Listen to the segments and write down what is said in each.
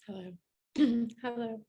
Hello. Hello.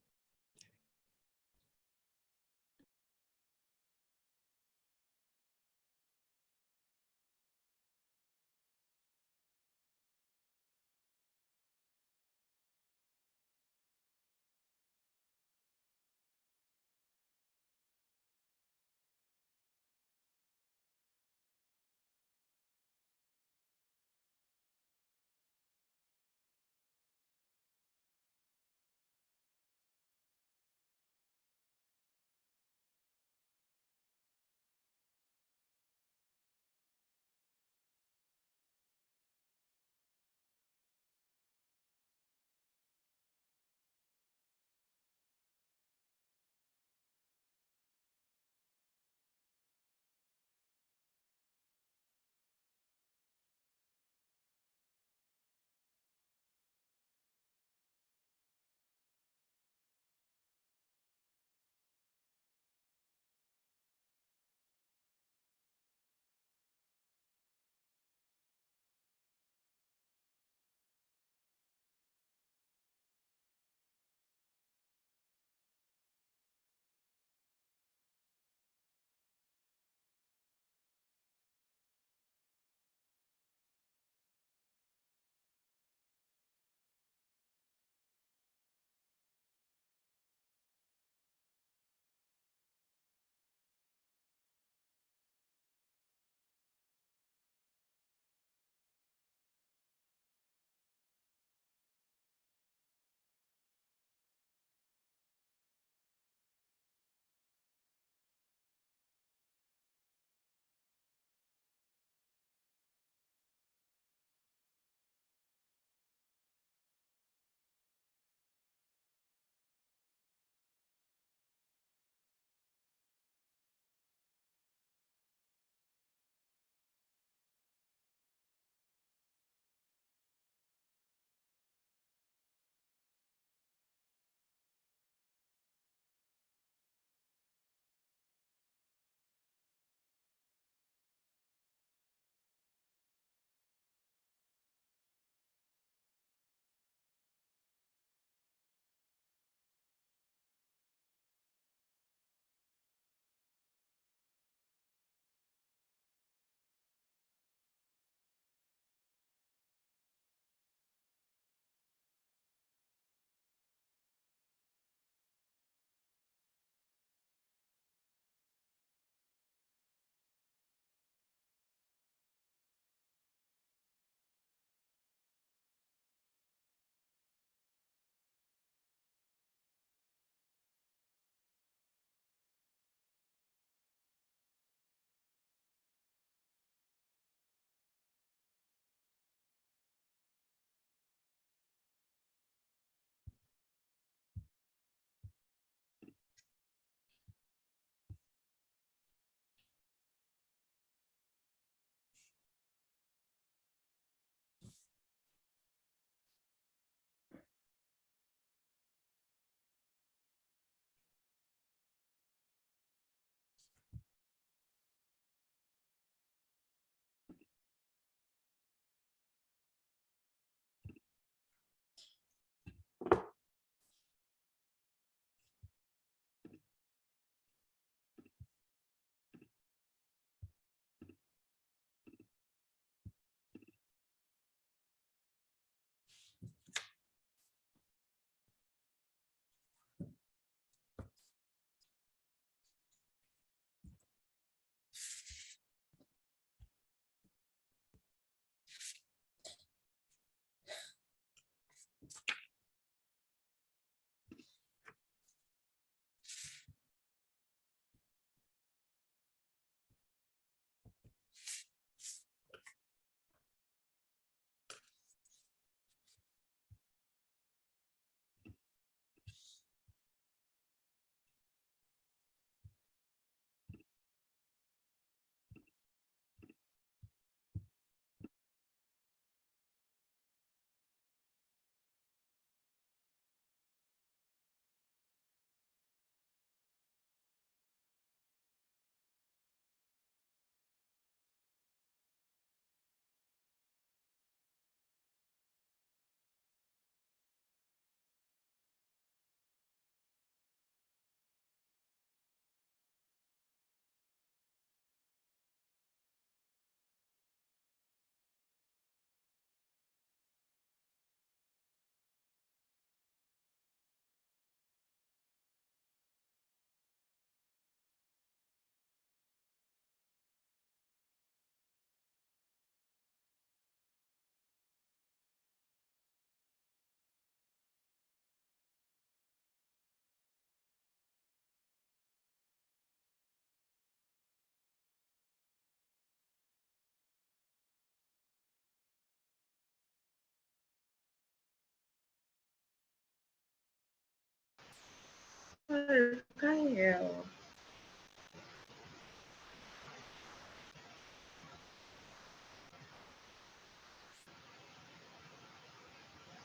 I can't hear.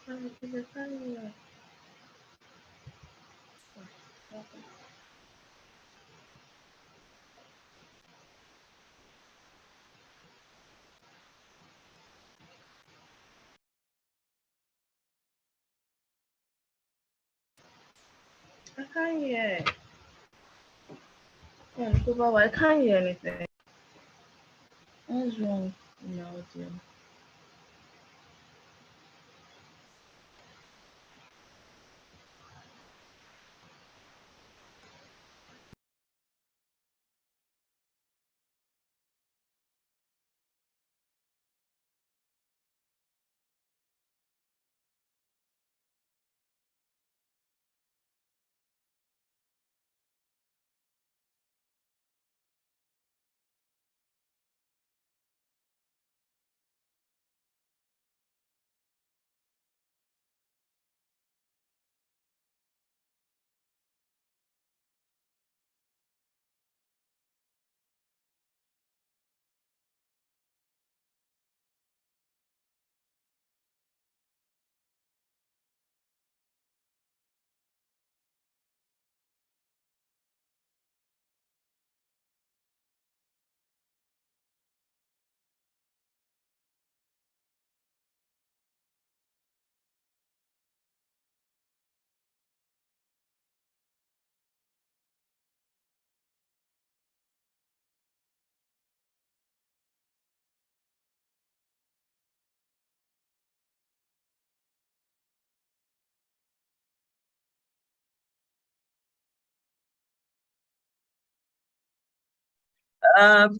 I can't hear. I can't hear. I can't hear anything. What's wrong in the audio?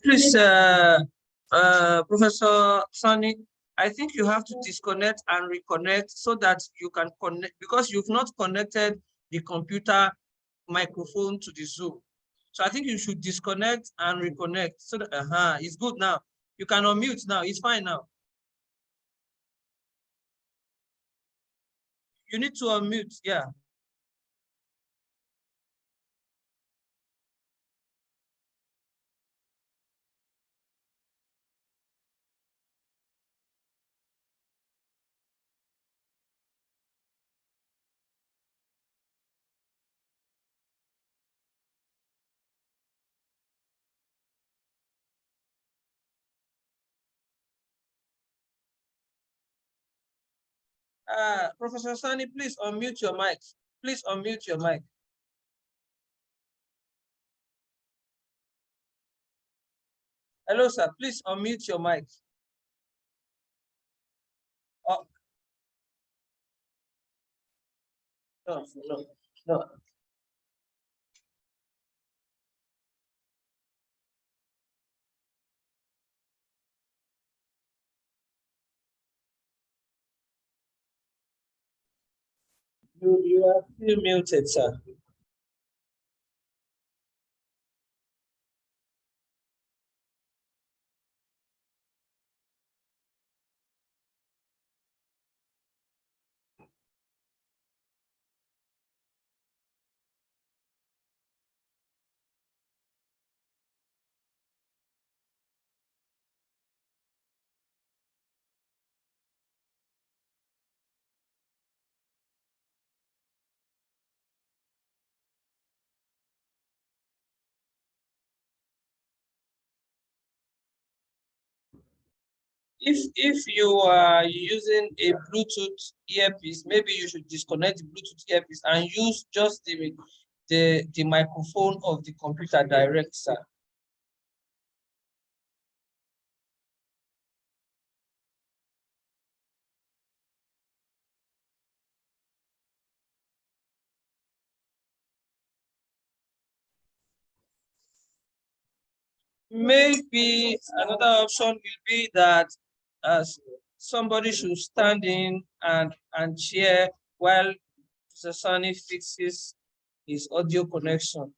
Please, Professor Sani, I think you have to disconnect and reconnect so that you can connect, because you've not connected the computer microphone to the Zoom. So I think you should disconnect and reconnect so that, it's good now. You can unmute now, it's fine now. You need to unmute, yeah. Professor Sani, please unmute your mic. Please unmute your mic. Hello, sir, please unmute your mic. Oh, no. You are still muted, sir. If you are using a Bluetooth earpiece, maybe you should disconnect the Bluetooth earpiece and use just the microphone of the computer direct, sir. Maybe another option will be that somebody should stand in and cheer while Mr. Sani fixes his audio connection.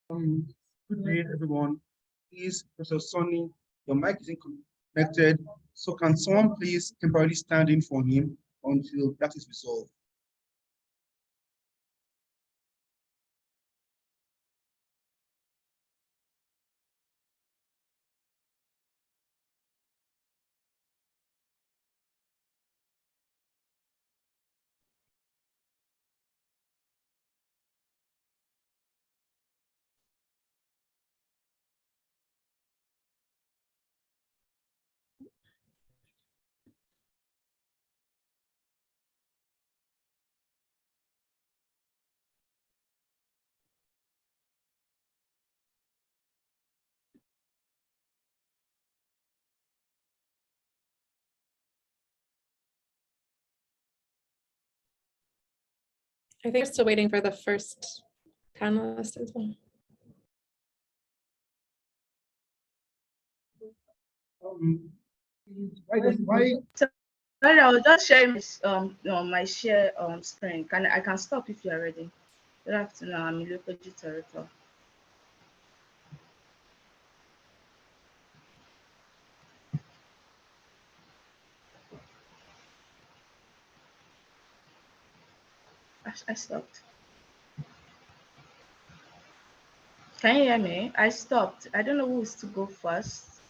Good day, everyone. Please, Professor Sonny, your mic isn't connected. So can someone please temporarily stand in for him until that is resolved? I think we're still waiting for the first panelist as well. Why? Sorry, I was just sharing this, my share screen. I can stop if you are ready. Good afternoon. I'm Ikorodu Territor. I stopped. Can you hear me? I stopped. I don't know who is to go first.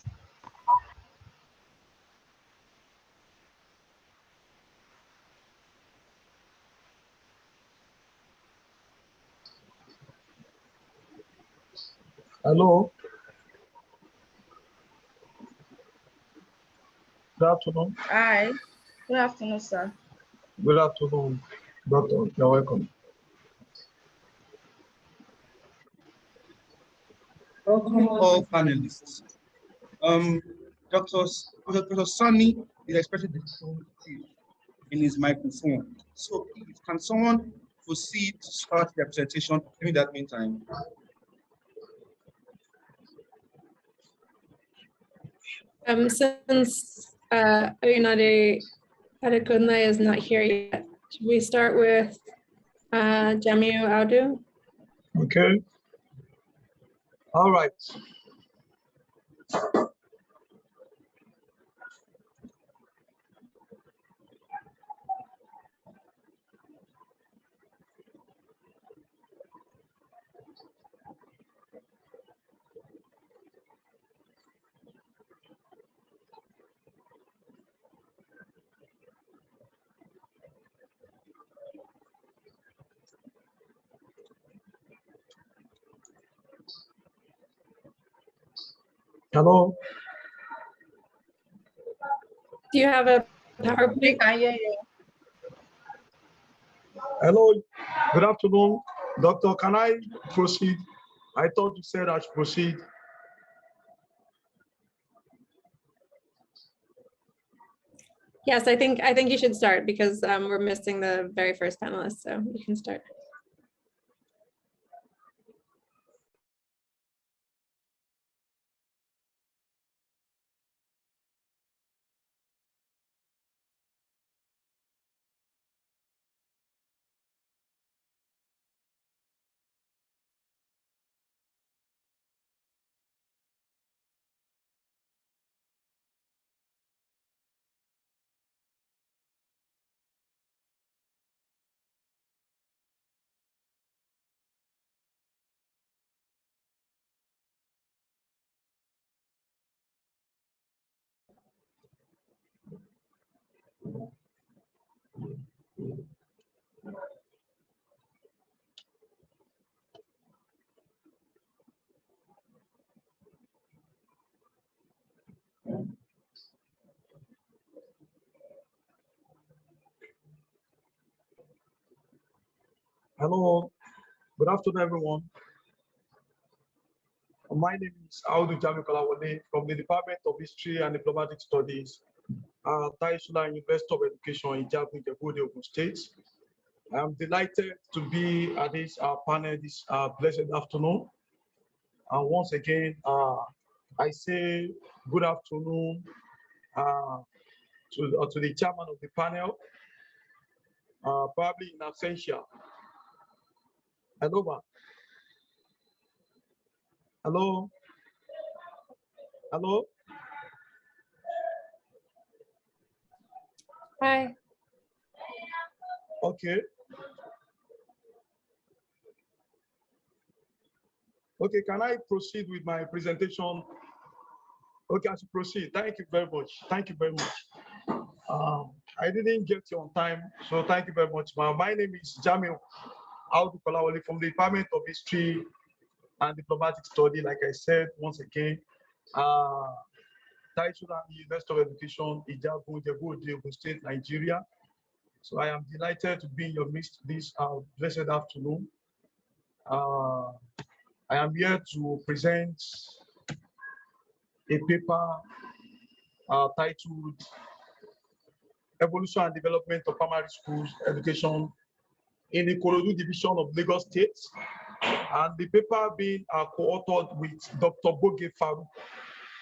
Hello. Good afternoon. Hi. Good afternoon, sir. Good afternoon, Doctor. You're welcome. Welcome all panelists. Dr. Sonny is expressing difficulty in his microphone. So please, can someone proceed to start the presentation in that meantime? Since Oyinade Adekunle is not here yet, should we start with Jamiu Audu? Okay. All right. Hello. Do you have a PowerPoint? I hear you. Hello. Good afternoon, Doctor. Can I proceed? I thought you said I should proceed. Yes, I think you should start because we're missing the very first panelist, so you can start. Hello. Good afternoon, everyone. My name is Audu Jamiu from the Department of History and Diplomatic Studies at Taisula University of Education in Jabu, Ogun State. I'm delighted to be at this panel this blessed afternoon. And once again, I say good afternoon to the chairman of the panel, probably in absentia. Hello, ma. Hello? Hello? Hi. Okay. Okay, can I proceed with my presentation? Okay, I should proceed. Thank you very much. Thank you very much. I didn't get you on time, so thank you very much. My name is Jamil Audu from the Department of History and Diplomatic Study. Like I said, once again, titled University of Education, Ijabu, Ogun State, Nigeria. So I am delighted to be in your midst this blessed afternoon. I am here to present a paper titled Evolution and Development of Primary Schools Education in the Ikorodu Division of Lagos State, and the paper being co-authored with Dr. Boge Faru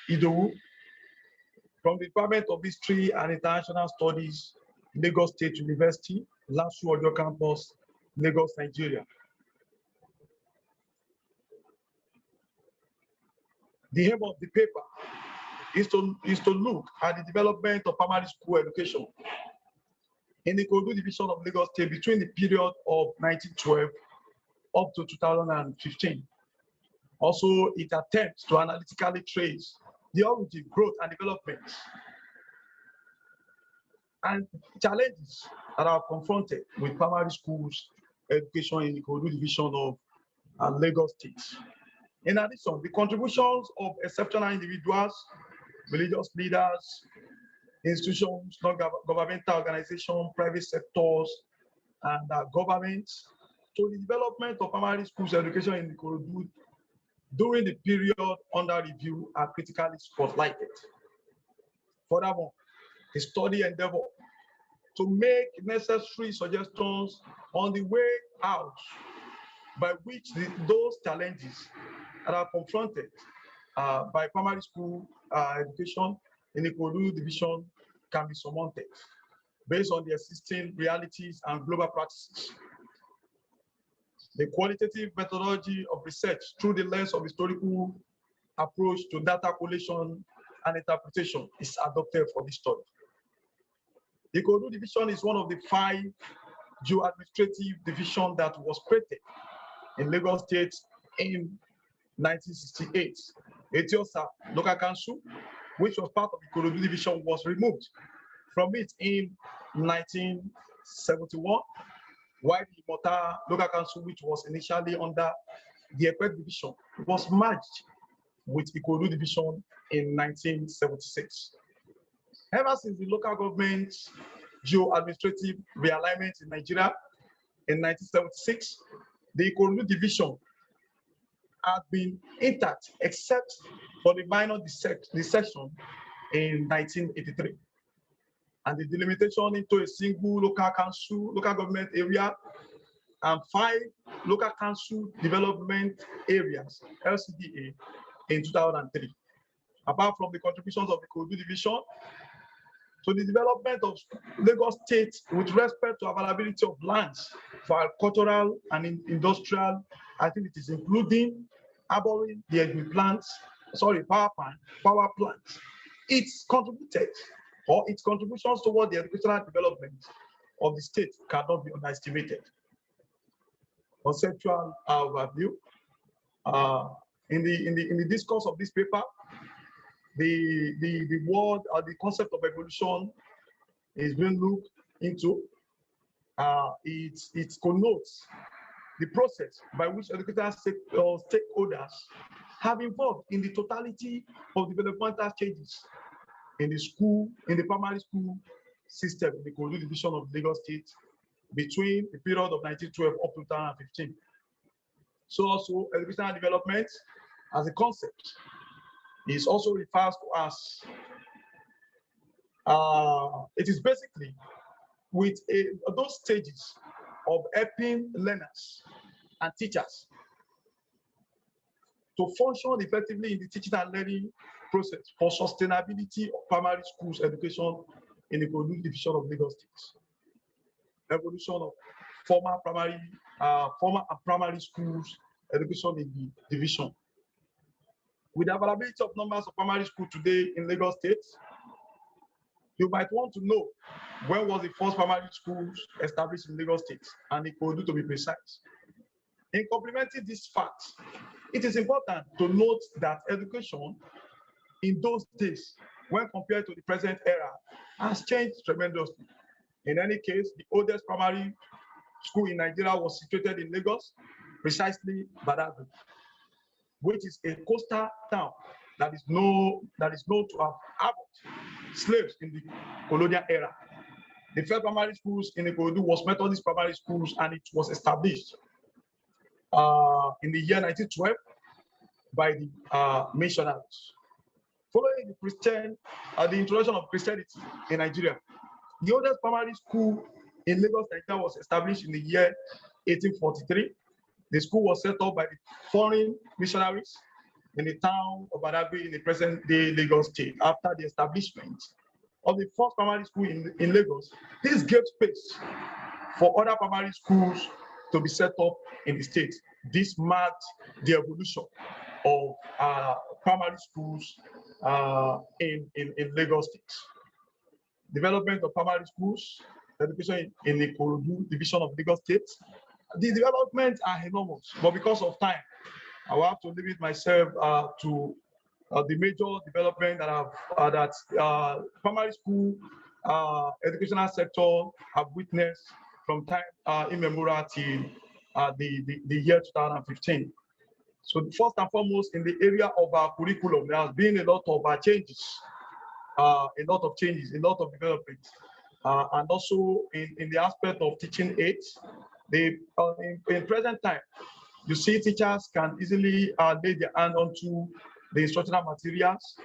Idowu from the Department of History and International Studies, Lagos State University, Lasu Ojo Campus, Lagos, Nigeria. The aim of the paper is to look at the development of primary school education in the Ikorodu Division of Lagos State between the period of 1912 up to 2015. Also, it attempts to analytically trace the origin, growth, and development and challenges that are confronted with primary schools education in the Ikorodu Division of Lagos State. In addition, the contributions of exceptional individuals, religious leaders, institutions, non-governmental organizations, private sectors, and governments to the development of primary schools education in Ikorodu during the period under review are critically spotlighted. Furthermore, the study endeavored to make necessary suggestions on the way out by which those challenges that are confronted by primary school education in the Ikorodu Division can be surmounted based on the existing realities and global practices. The qualitative methodology of research through the lens of historical approach to data collation and interpretation is adopted for this study. The Ikorodu Division is one of the 5 geo-administrative divisions that was created in Lagos State in 1968. Etiosa Local Council, which was part of the Ikorodu Division, was removed from it in 1971, while the Imota Local Council, which was initially under the Ekpet Division, was merged with Ikorodu Division in 1976. Ever since the local government geo-administrative realignment in Nigeria in 1976, the Ikorodu Division had been intact except for the minor dissection in 1983. And the delimitation into a single local council, local government area, and 5 local council development areas, LCDA, in 2003. Apart from the contributions of the Ikorodu Division to the development of Lagos State with respect to availability of lands for agricultural and industrial activities, including arboring the power plants. It's contributed, or its contributions toward the educational development of the state cannot be underestimated. Conceptual overview. In the discourse of this paper, the word or the concept of evolution is being looked into. It connotes the process by which educational stakeholders have involved in the totality of developmental changes in the primary school system in the Ikorodu Division of Lagos State between the period of 1912 up to 2015. So also educational development as a concept is also referred to as, it is basically with those stages of helping learners and teachers to function effectively in the teaching and learning process for sustainability of primary schools education in the Ikorodu Division of Lagos State. Evolution of former and primary schools education in the division. With the availability of numbers of primary school today in Lagos State, you might want to know when was the first primary schools established in Lagos State, and Ikorodu to be precise. In complementing this fact, it is important to note that education in those days, when compared to the present era, has changed tremendously. In any case, the oldest primary school in Nigeria was situated in Lagos, precisely Badagry, which is a coastal town that is known to have harbored slaves in the colonial era. The first primary schools in Ikorodu was Methodist primary schools, and it was established in the year 1912 by the missionaries. Following the introduction of Christianity in Nigeria, the oldest primary school in Lagos, Nigeria was established in the year 1843. The school was set up by the foreign missionaries in the town of Badagry in the present-day Lagos State. After the establishment of the first primary school in Lagos, this gave space for other primary schools to be set up in the state. This marked the evolution of primary schools in Lagos State. Development of primary schools, education in the Ikorodu division of Lagos State. The developments are enormous, but because of time, I will have to limit myself to the major development that primary school educational sector have witnessed from time immemorial till the year 2015. So first and foremost, in the area of our curriculum, there has been a lot of changes, a lot of development, and also in the aspect of teaching aids. In present time, you see teachers can easily lay their hand onto the instructional materials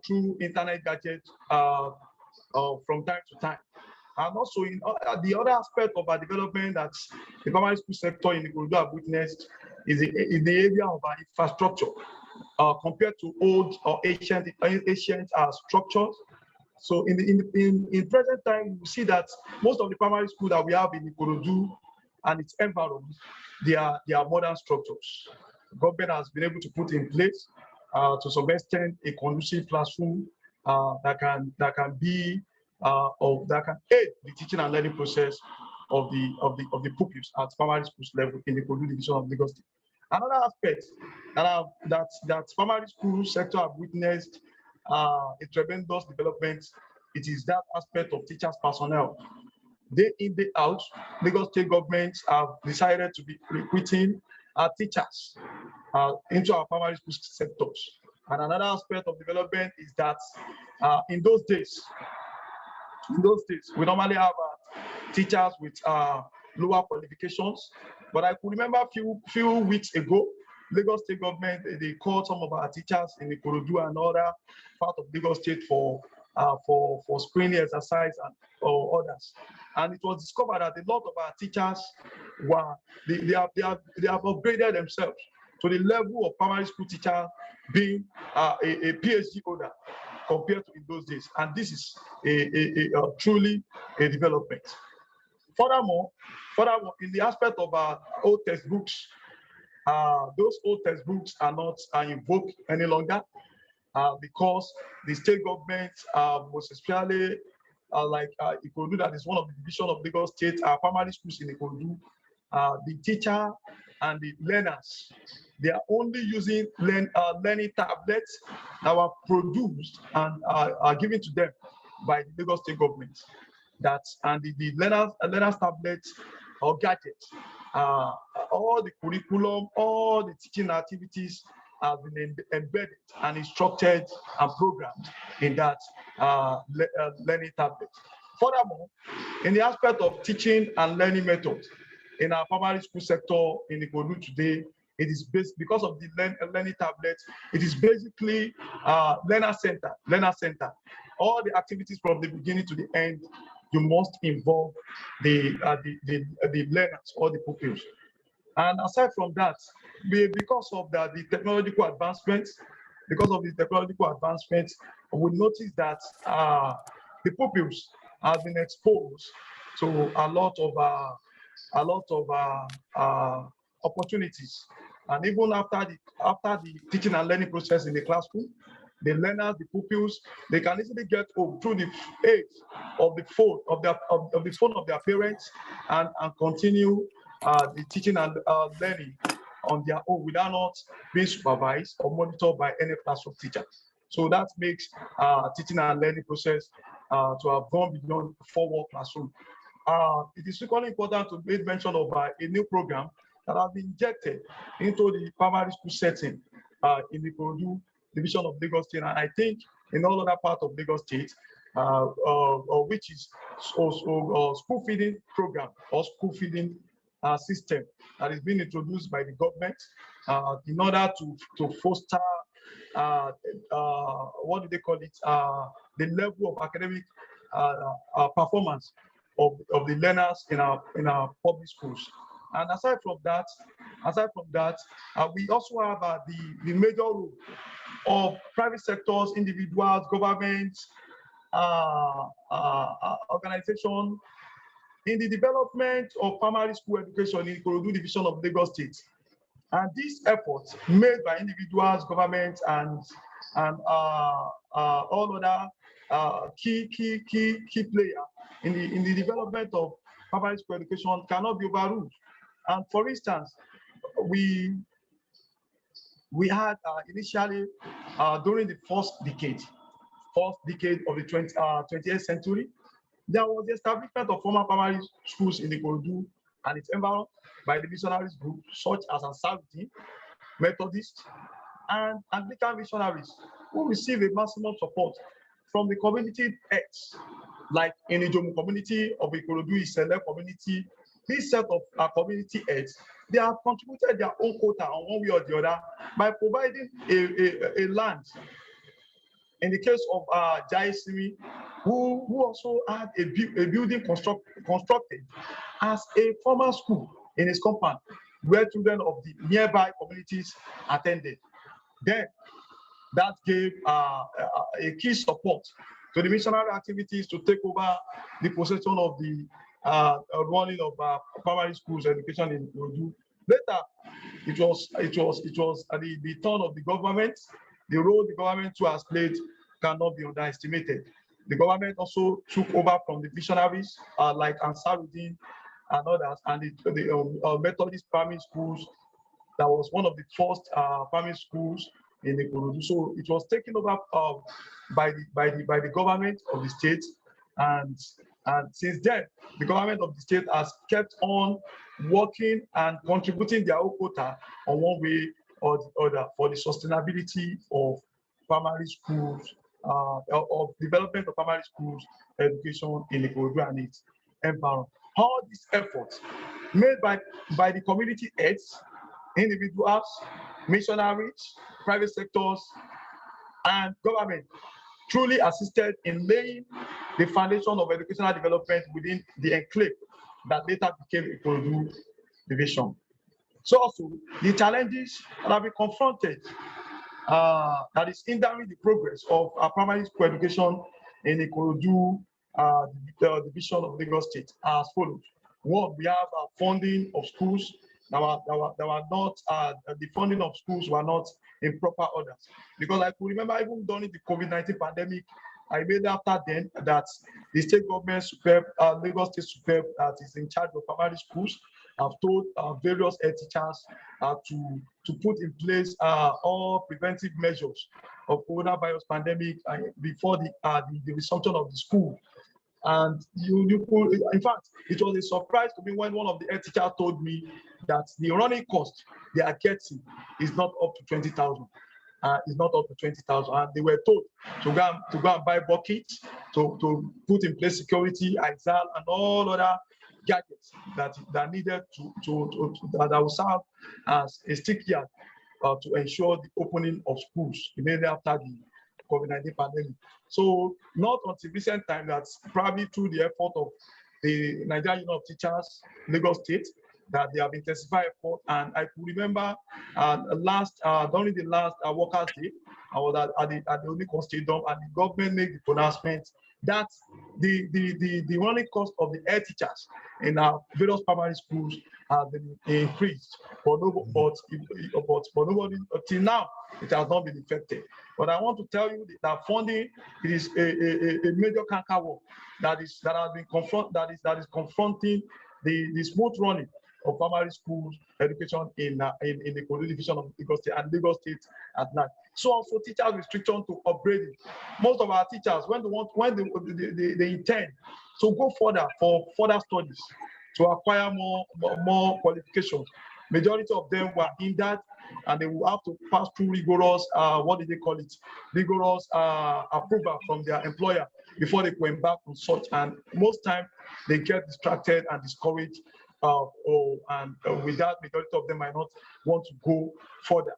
through internet gadgets from time to time. And also in the other aspect of our development that the primary school sector in Ikorodu have witnessed is in the area of our infrastructure compared to old or ancient structures. So in present time, you see that most of the primary schools that we have in Ikorodu and its environment, they are modern structures. The government has been able to put in place to some extent a conducive classroom that can aid the teaching and learning process of the pupils at primary schools level in the Ikorodu division of Lagos State. Another aspect that primary school sector have witnessed a tremendous development, it is that aspect of teachers personnel. Day in, day out, Lagos State governments have decided to be recruiting teachers into our primary school sectors. And another aspect of development is that in those days, we normally have teachers with lower qualifications. But I could remember a few weeks ago, Lagos State government, they called some of our teachers in Ikorodu and other part of Lagos State for screening exercise or others. And it was discovered that a lot of our teachers they have upgraded themselves to the level of primary school teacher being a PhD holder compared to in those days. And this is truly a development. Furthermore, in the aspect of our old textbooks, those old textbooks are not invoked any longer because the state government, most especially like Ikorodu, that is one of the division of Lagos State, primary schools in Ikorodu, the teacher and the learners, they are only using learning tablets that were produced and are given to them by the Lagos State government. And the learners tablets or gadgets, all the curriculum, all the teaching activities have been embedded and instructed and programmed in that learning tablet. Furthermore, in the aspect of teaching and learning methods in our primary school sector in Ikorodu today, it is based because of the learning tablet. It is basically learner center. All the activities from the beginning to the end, you must involve the learners or the pupils. And aside from that, because of the technological advancements, we notice that the pupils have been exposed to a lot of opportunities And even after the teaching and learning process in the classroom, the learners, the pupils, they can easily get home through the aid of the phone of their parents and continue the teaching and learning on their own without not being supervised or monitored by any classroom teacher. So that makes teaching and learning process to have gone beyond forward classroom. It is equally important to make mention of a new program that has been injected into the primary school setting in the Ikorodu division of Lagos State, and I think in all other parts of Lagos State, which is school feeding program or school feeding system that is being introduced by the government in order to foster what do they call it? The level of academic performance of the learners in our public schools. And aside from that, we also have the major role of private sectors, individuals, governments, organizations in the development of primary school education in Ikorodu division of Lagos State. And these efforts made by individuals, governments, and all other key players in the development of primary school education cannot be overruled. And for instance, we had initially during the first decade of the 20th century, there was the establishment of formal primary schools in the Ikorodu and its environment by the missionaries group such as Ansarudeen, Methodists, and Anglican missionaries who received a maximum support from the community heads, like in the Ijomu community of Ikorodu, Isele community. This set of community heads, they have contributed their own quota on one way or the other by providing a land. In the case of Jaisimi, who also had a building constructed as a formal school in his compound, where children of the nearby communities attended. Then that gave a key support to the missionary activities to take over the possession of the running of primary schools education in Ikorodu. Later, it was the turn of the government. The role the government too has played cannot be underestimated. The government also took over from the missionaries like Ansarudeen and others, and the Methodist primary schools. That was one of the first primary schools in the Ikorodu. So it was taken over by the government of the state, and since then, the government of the state has kept on working and contributing their own quota on one way or the other for the sustainability of primary schools, of development of primary schools education in Ikorodu and its environment. All these efforts made by the community heads, individuals, missionaries, private sectors, and government truly assisted in laying the foundation of educational development within the enclave that later became Ikorodu division. So also the challenges that have been confronted that is hindering the progress of primary school education in Ikorodu the division of Lagos State as follows. One, we have funding of schools that were not, the funding of schools were not in proper orders. Because I could remember even during the COVID-19 pandemic, I made after then that the state government, Lagos State Superb, that is in charge of primary schools, have told various head teachers to put in place all preventive measures of coronavirus pandemic before the resumption of the school. And you could, in fact, it was a surprise to me when one of the head teachers told me that the running cost they are getting is not up to 20,000. Is not up to 20,000, and they were told to go and buy buckets to put in place security, exile, and all other gadgets that needed that will serve as a stick yard to ensure the opening of schools immediately after the COVID-19 pandemic. So not until recent time, that's probably through the effort of the Nigerian Union of Teachers, Lagos State, that they have intensified effort. And I could remember during the last Workers' Day, I was at the Onikon Stadium, and the government made the pronouncement that the running cost of the air teachers in our various primary schools has been increased, but nobody until now it has not been affected. But I want to tell you that funding is a major canker that is confronting the smooth running of primary schools education in the Ikorodu division of Lagos State and Lagos State at large. So also teachers' restriction to upgrading. Most of our teachers, when they intend to go further for further studies to acquire more qualification, majority of them were hindered, and they will have to pass through rigorous rigorous approval from their employer before they go embark on such. And most times they get distracted and discouraged. With that, majority of them might not want to go further.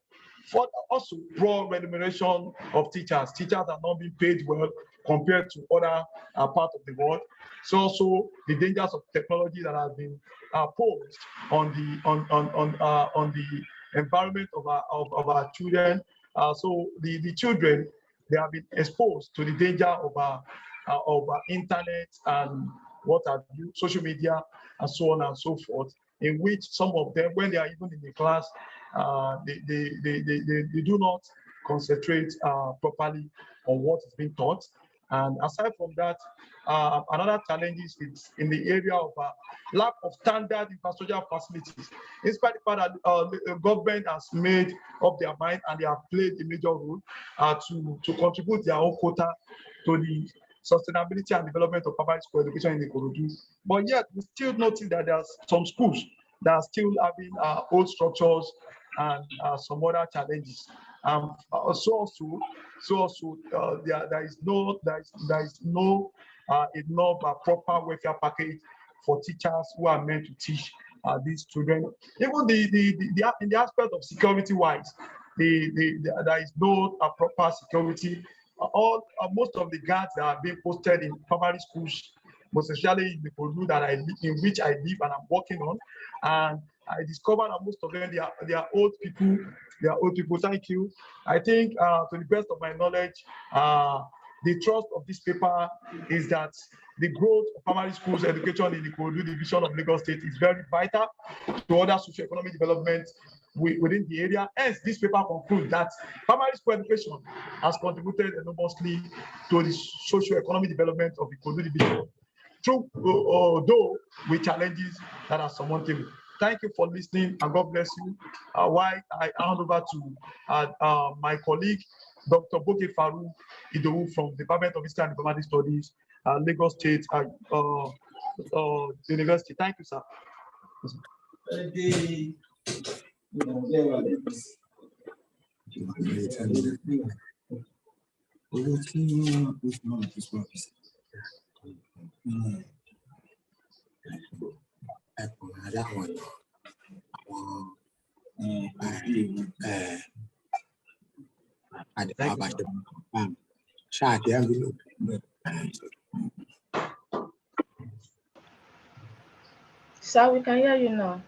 Also, poor remuneration of teachers. Teachers are not being paid well compared to other parts of the world. So also the dangers of technology that have been posed on the environment of our children. So the children, they have been exposed to the danger of internet and what have you, social media, and so on and so forth, in which some of them, when they are even in the class, they do not concentrate properly on what is being taught. And aside from that, another challenge is in the area of lack of standard infrastructure facilities. In spite of the fact that the government has made up their mind and they have played a major role to contribute their own quota to the sustainability and development of primary school education in Ikorodu. But yet, we still notice that there are some schools that are still having old structures and some other challenges. There is no enough proper welfare package for teachers who are meant to teach these children. Even in the aspect of security wise, there is no proper security. Most of the guards that are being posted in primary schools, most especially in the Ikorodu in which I live and I'm working on, and I discovered that most of them they are old people. They are old people. Thank you. I think, to the best of my knowledge, the trust of this paper is that the growth of primary schools education in the Ikorodu division of Lagos State is very vital to other socio-economic development within the area. Hence, this paper concludes that primary school education has contributed enormously to the socio-economic development of the Ikorodu division, though with challenges that are surmountable. Thank you for listening, and God bless you. While I hand over to my colleague, Dr. Boke Faru Idowu from the Department of History and Diplomatic Studies, Lagos State University. Thank you, sir. Sir, we can hear you now.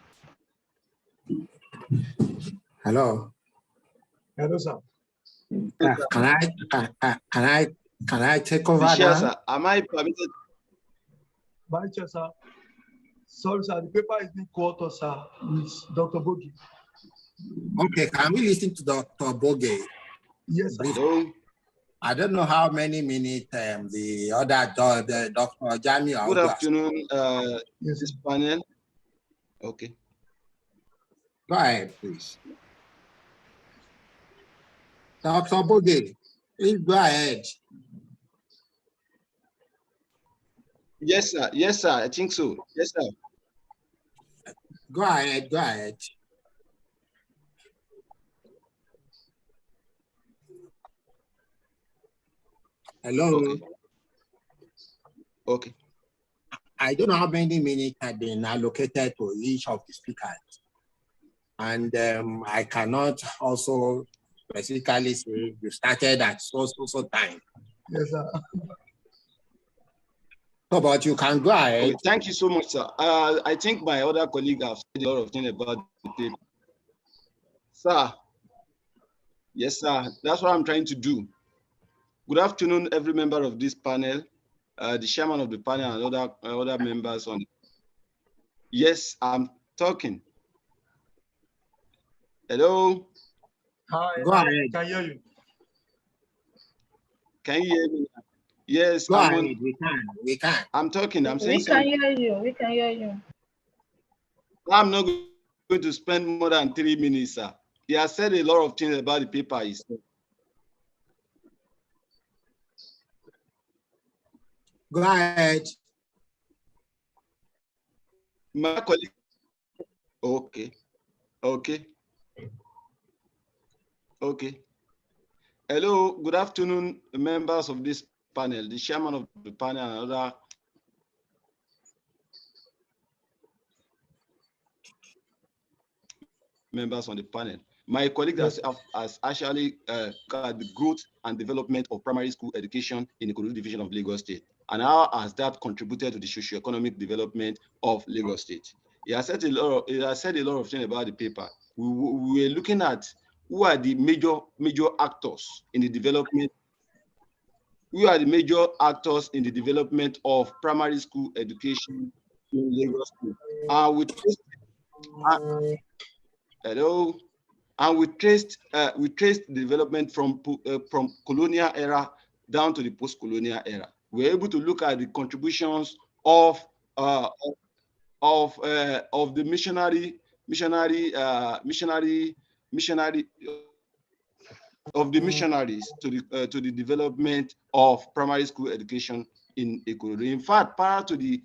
Hello. Hello, sir. Can I take over Chair, now? sir, am I permitted? Vice Chair, sir. Sorry, sir. The paper is being co-authored, sir. It's Dr. Bogi. Okay, can we listen to Dr. Boge? Yes, sir. Hello. I don't know how many minutes the other Dr. Jami. Good afternoon, Yes, this panel. Okay. Go ahead, please. Dr. Boge, please go ahead. Yes, sir. Yes, sir. I think so. Yes, sir. Go ahead. Go ahead. Hello. Okay. Okay. I don't know how many minutes have been allocated to each of the speakers. And I cannot also specifically say you started at so time. Yes, sir. So, but you can go ahead. Okay. Thank you so much, sir. I think my other colleague have said a lot of things about the paper. Sir. Yes, sir. That's what I'm trying to do. Good afternoon, every member of this panel. the chairman of the panel and other members on. Yes, I'm talking. Hello. Hi, Go I ahead. can hear you. Can you hear me? Yes, Go ahead. We can. I'm talking. I'm saying We can something. hear you. We can hear you. I'm not going to spend more than 3 minutes, sir. He has said a lot of things about the paper. Go ahead. My colleague. Okay. Hello. Good afternoon, members of this panel, the chairman of the panel, and other members on the panel. My colleague has actually got the growth and development of primary school education in the Ikorodu division of Lagos State, and how has that contributed to the socio-economic development of Lagos State. He has said a lot of things about the paper. We were looking at who are the major actors in the development. Who are the major actors in the development of primary school education in Lagos State? Hello. And we traced the development from colonial era down to the post-colonial era. We're able to look at the contributions of the missionary of the missionaries to the development of primary school education in Ikorodu. In fact, prior to the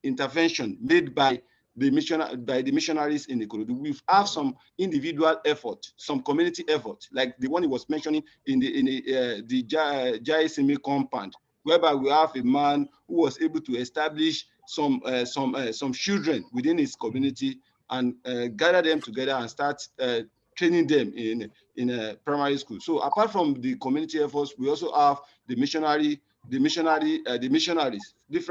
intervention made by the missionaries in Ikorodu, we have some individual effort, some community effort, like the one he was mentioning in the Jaisimi compound, whereby we have a man who was able to establish some children within his community and gather them together and start training them in a primary school. So apart from the community efforts, we also have the missionaries, different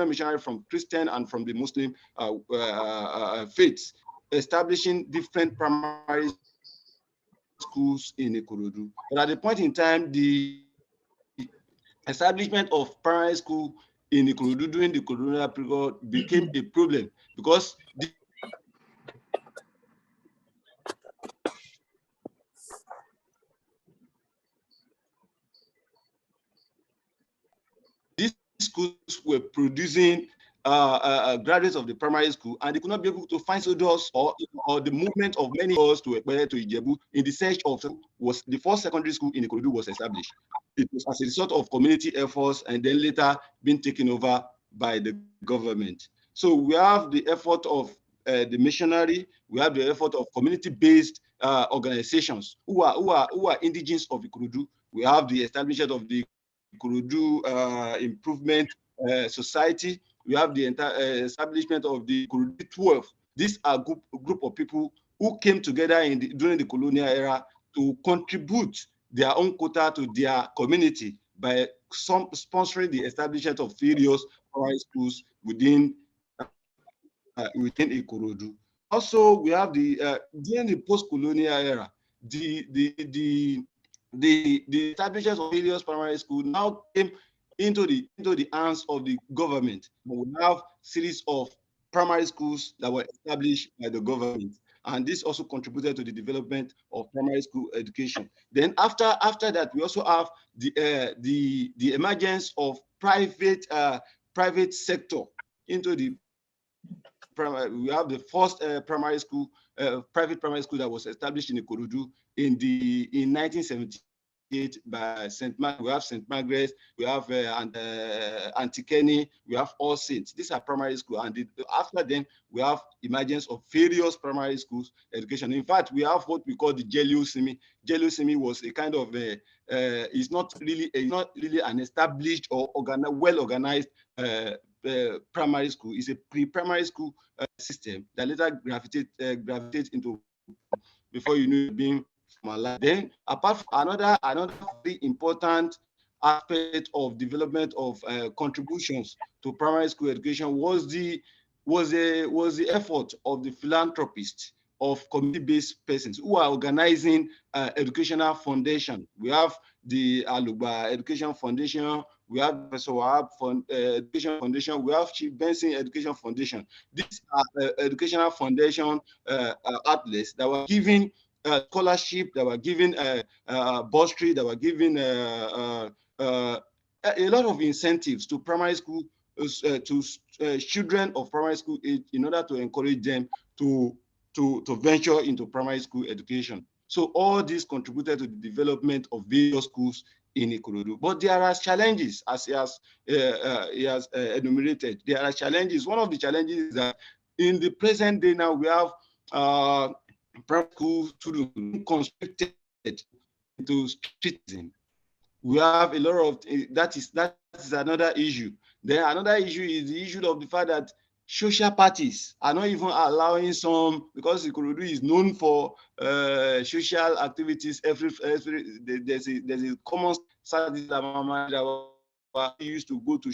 missionaries from Christian and from the Muslim faiths, establishing different primary schools in Ikorodu. But at the point in time, the establishment of primary school in Ikorodu during the colonial period became a problem because these schools were producing graduates of the primary school, and they could not be able to find soldiers or the movement of many of us to Ijebu in the search of was the first secondary school in Ikorodu was established. It was as a result of community efforts and then later being taken over by the government. So we have the effort of the missionary, we have the effort of community-based organizations who are indigenous of Ikorodu. We have the establishment of the Ikorodu Improvement Society. We have the establishment of the Ikorodu 12. These are a group of people who came together during the colonial era to contribute their own quota to their community by sponsoring the establishment of various primary schools within Ikorodu. Also, we have during the post-colonial era, the establishment of various primary schools now came into the hands of the government. We have series of primary schools that were established by the government, and this also contributed to the development of primary school education. Then after that, we also have the emergence of private sector into the primary. We have the first primary school, private primary school that was established in Ikorodu in 1978 by St. Margaret. We have St. Margaret, we have Antikeni, we have All Saints. These are primary school, and after them we have emergence of various primary schools education. In fact, we have what we call the Jelusimi. Jelusimi was a kind of it's not really an established or well-organized primary school. It's a pre-primary school system that later gravitates into, before you know, being formalized. Then, apart from another very important aspect of development of contributions to primary school education was the effort of the philanthropists of community-based persons who are organizing educational foundation. We have the Aluba Education Foundation, we have Professor Wahab Education Foundation, we have Chief Benson Education Foundation. These are educational foundation outlets that were giving scholarship, that were giving bursary, that were giving a lot of incentives to primary school, to children of primary school age, in order to encourage them to venture into primary school education. So all this contributed to the development of various schools in Ikorodu. But there are challenges, as he has enumerated. There are challenges. One of the challenges is that in the present day now, we have primary school students constricted into citizen. We have a lot of that is another issue. Then another issue is the issue of the fact that social parties are not even allowing some, because Ikorodu is known for social activities. There's a common Saturday that we used to go to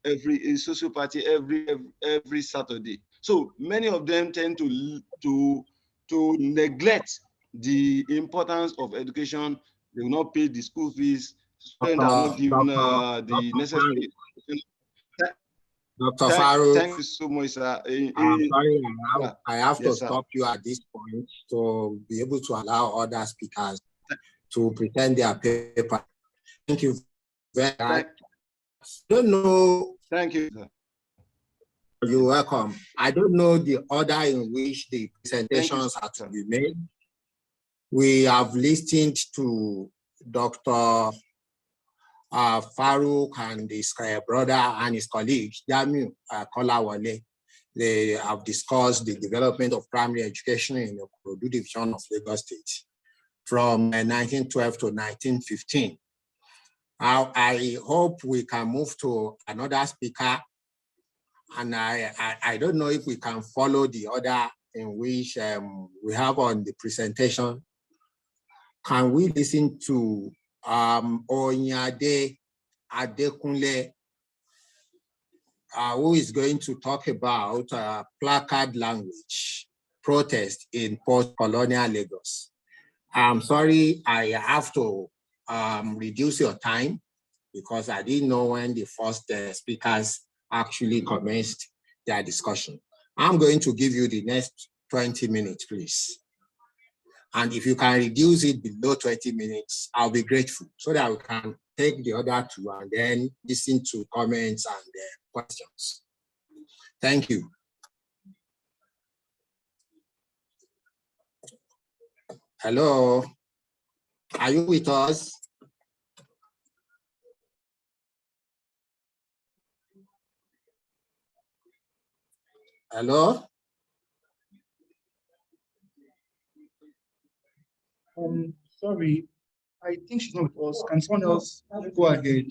every social party every Saturday. So many of them tend to neglect the importance of education. They will not pay the school fees. Students are not given the necessary. Dr. Farouk, thank you so much, sir. I'm sorry, I have to Yes, stop you at this point to be able to allow other speakers to present their paper. Thank you very much. I don't know. Thank you, sir. You're welcome. I don't know the order in which the presentations are to be made. We have listened to Dr. Farouk and his brother and his colleague, Jamiu Kolawole. They have discussed the development of primary education in the Ikorodu division of Lagos State from 1912 to 1915. I hope we can move to another speaker, and I don't know if we can follow the order in which we have on the presentation. Can we listen to Onyade Adekunle, who is going to talk about placard language protest in post-colonial Lagos? I'm sorry, I have to reduce your time because I didn't know when the first speakers actually commenced their discussion. I'm going to give you the next 20 minutes, please. And if you can reduce it below 20 minutes, I'll be grateful so that we can take the other two and then listen to comments and questions. Thank you. Hello, are you with us? Hello? Sorry, I think she's not with us. Can someone else go ahead?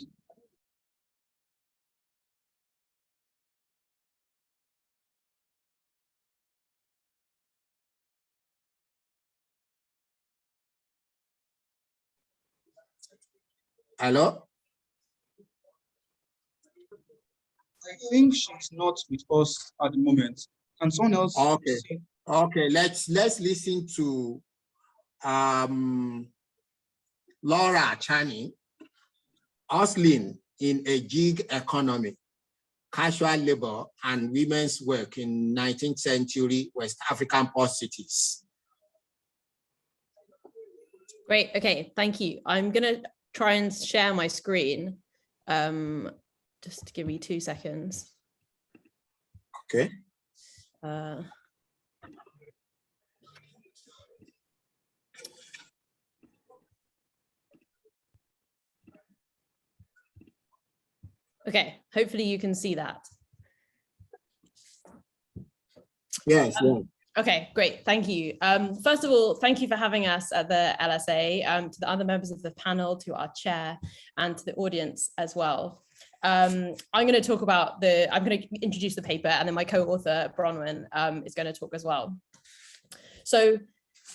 Hello? I think she's not with us at the moment. Can someone else? Okay. Okay, let's listen to Laura Chani, hustling in a gig economy, casual labor and women's work in 19th century West African port cities. Great, okay, thank you. I'm gonna try and share my screen. Just give me 2 seconds. Okay. Okay, hopefully you can see that. Yes, yeah. Okay, great, thank you. First of all, thank you for having us at the LSA, to the other members of the panel, to our chair, and to the audience as well. I'm going to talk about I'm going to introduce the paper, and then my co-author, Bronwyn, is going to talk as well. So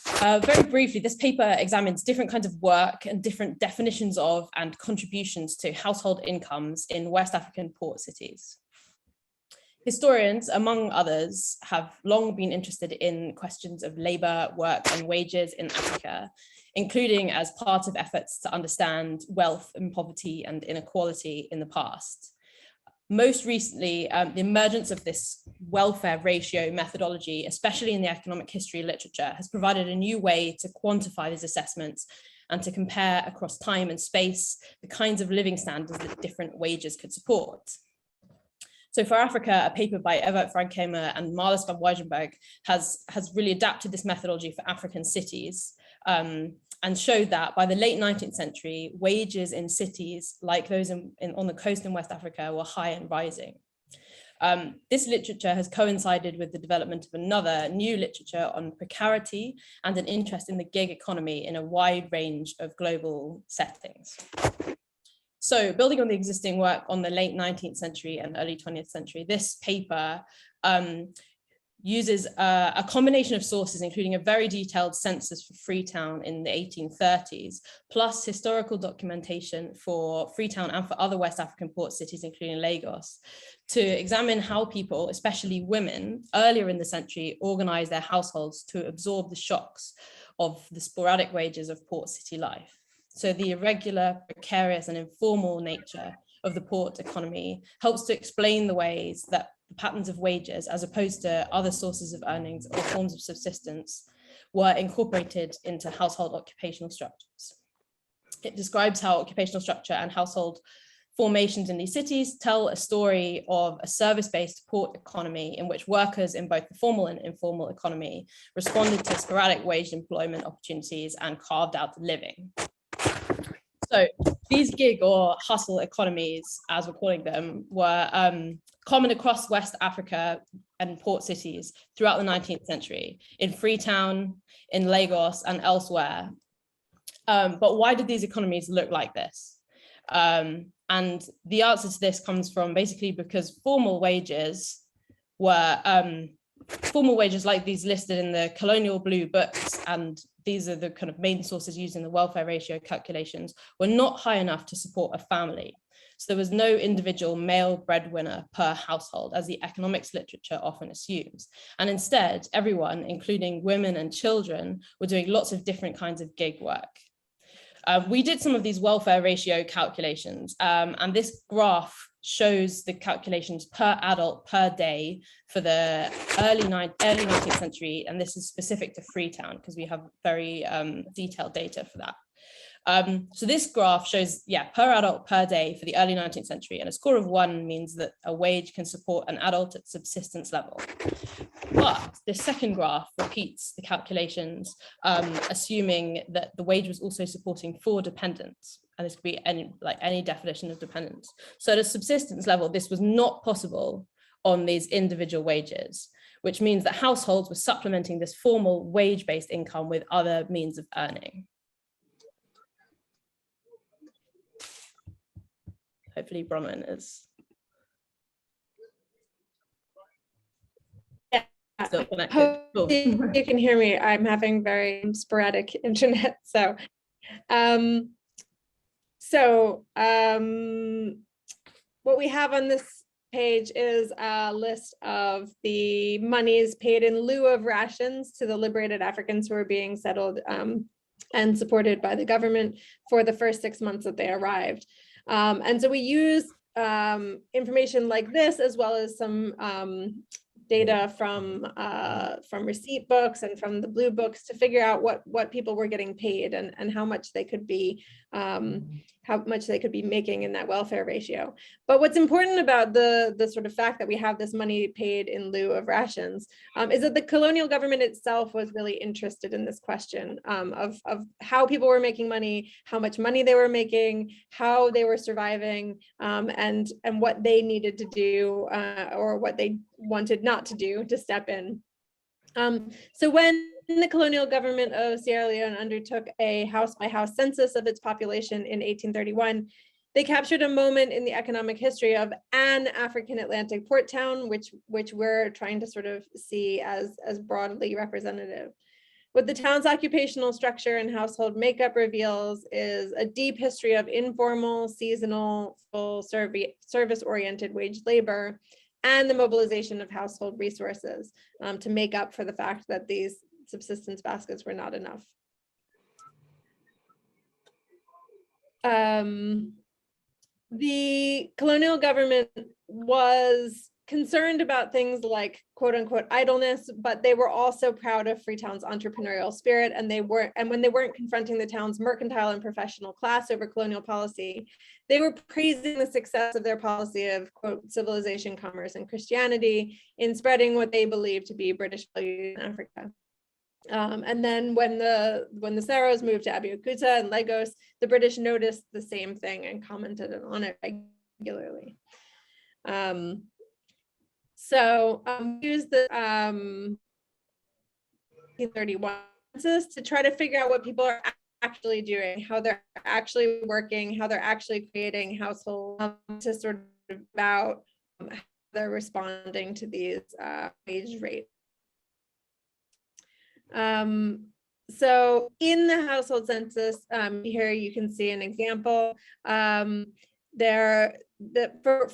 very briefly, this paper examines different kinds of work and different definitions of and contributions to household incomes in West African port cities. Historians, among others, have long been interested in questions of labor, work, and wages in Africa, including as part of efforts to understand wealth and poverty and inequality in the past. Most recently, the emergence of this welfare ratio methodology, especially in the economic history literature, has provided a new way to quantify these assessments and to compare across time and space the kinds of living standards that different wages could support. So for Africa, a paper by Evert Frankhemer and Marlis van Wijzenberg has really adapted this methodology for African cities, and showed that by the late 19th century, wages in cities like those on the coast in West Africa were high and rising. This literature has coincided with the development of another new literature on precarity and an interest in the gig economy in a wide range of global settings. So building on the existing work on the late 19th century and early 20th century, this paper uses a combination of sources, including a very detailed census for Freetown in the 1830s, plus historical documentation for Freetown and for other West African port cities, including Lagos, to examine how people, especially women, earlier in the century, organized their households to absorb the shocks of the sporadic wages of port city life. So the irregular, precarious, and informal nature of the port economy helps to explain the ways that the patterns of wages, as opposed to other sources of earnings or forms of subsistence, were incorporated into household occupational structures. It describes how occupational structure and household formations in these cities tell a story of a service-based port economy in which workers in both the formal and informal economy responded to sporadic wage employment opportunities and carved out a living. So these gig or hustle economies, as we're calling them, were common across West Africa and port cities throughout the 19th century, in Freetown, in Lagos, and elsewhere. But why did these economies look like this? And the answer to this comes from basically because formal wages like these listed in the colonial blue books, and these are the kind of main sources used in the welfare ratio calculations, were not high enough to support a family. So there was no individual male breadwinner per household, as the economics literature often assumes. And instead, everyone, including women and children, were doing lots of different kinds of gig work. We did some of these welfare ratio calculations, and this graph shows the calculations per adult per day for the early 19th century, and this is specific to Freetown because we have very detailed data for that. So this graph shows, per adult per day for the early 19th century, and a score of 1 means that a wage can support an adult at subsistence level. But the second graph repeats the calculations, assuming that the wage was also supporting 4 dependents. And this could be any definition of dependence. So at a subsistence level, this was not possible on these individual wages, which means that households were supplementing this formal wage-based income with other means of earning. Hopefully Bronwyn is still connected. Cool. You can hear me. I'm having very sporadic internet. So what we have on this page is a list of the monies paid in lieu of rations to the liberated Africans who are being settled and supported by the government for the first 6 months that they arrived. And so we use information like this, as well as some data from receipt books and from the blue books to figure out what people were getting paid and how much they could be making in that welfare ratio. But what's important about the sort of fact that we have this money paid in lieu of rations is that the colonial government itself was really interested in this question of how people were making money, how much money they were making, how they were surviving, and what they needed to do or what they wanted not to do to step in. So when the colonial government of Sierra Leone undertook a house-by-house census of its population in 1831, they captured a moment in the economic history of an African Atlantic port town, which we're trying to sort of see as broadly representative. What the town's occupational structure and household makeup reveals is a deep history of informal, seasonal, full service-oriented wage labor, and the mobilization of household resources to make up for the fact that these subsistence baskets were not enough. The colonial government was concerned about things like quote unquote idleness, but they were also proud of Freetown's entrepreneurial spirit, and when they weren't confronting the town's mercantile and professional class over colonial policy, they were praising the success of their policy of quote civilization, commerce, and Christianity in spreading what they believed to be British values in Africa. And then when the Saros moved to Abeokuta and Lagos, the British noticed the same thing and commented on it regularly. So use the 1931 census to try to figure out what people are actually doing, how they're actually working, how they're actually creating households, to sort of about how they're responding to these wage rates. So in the household census, here you can see an example.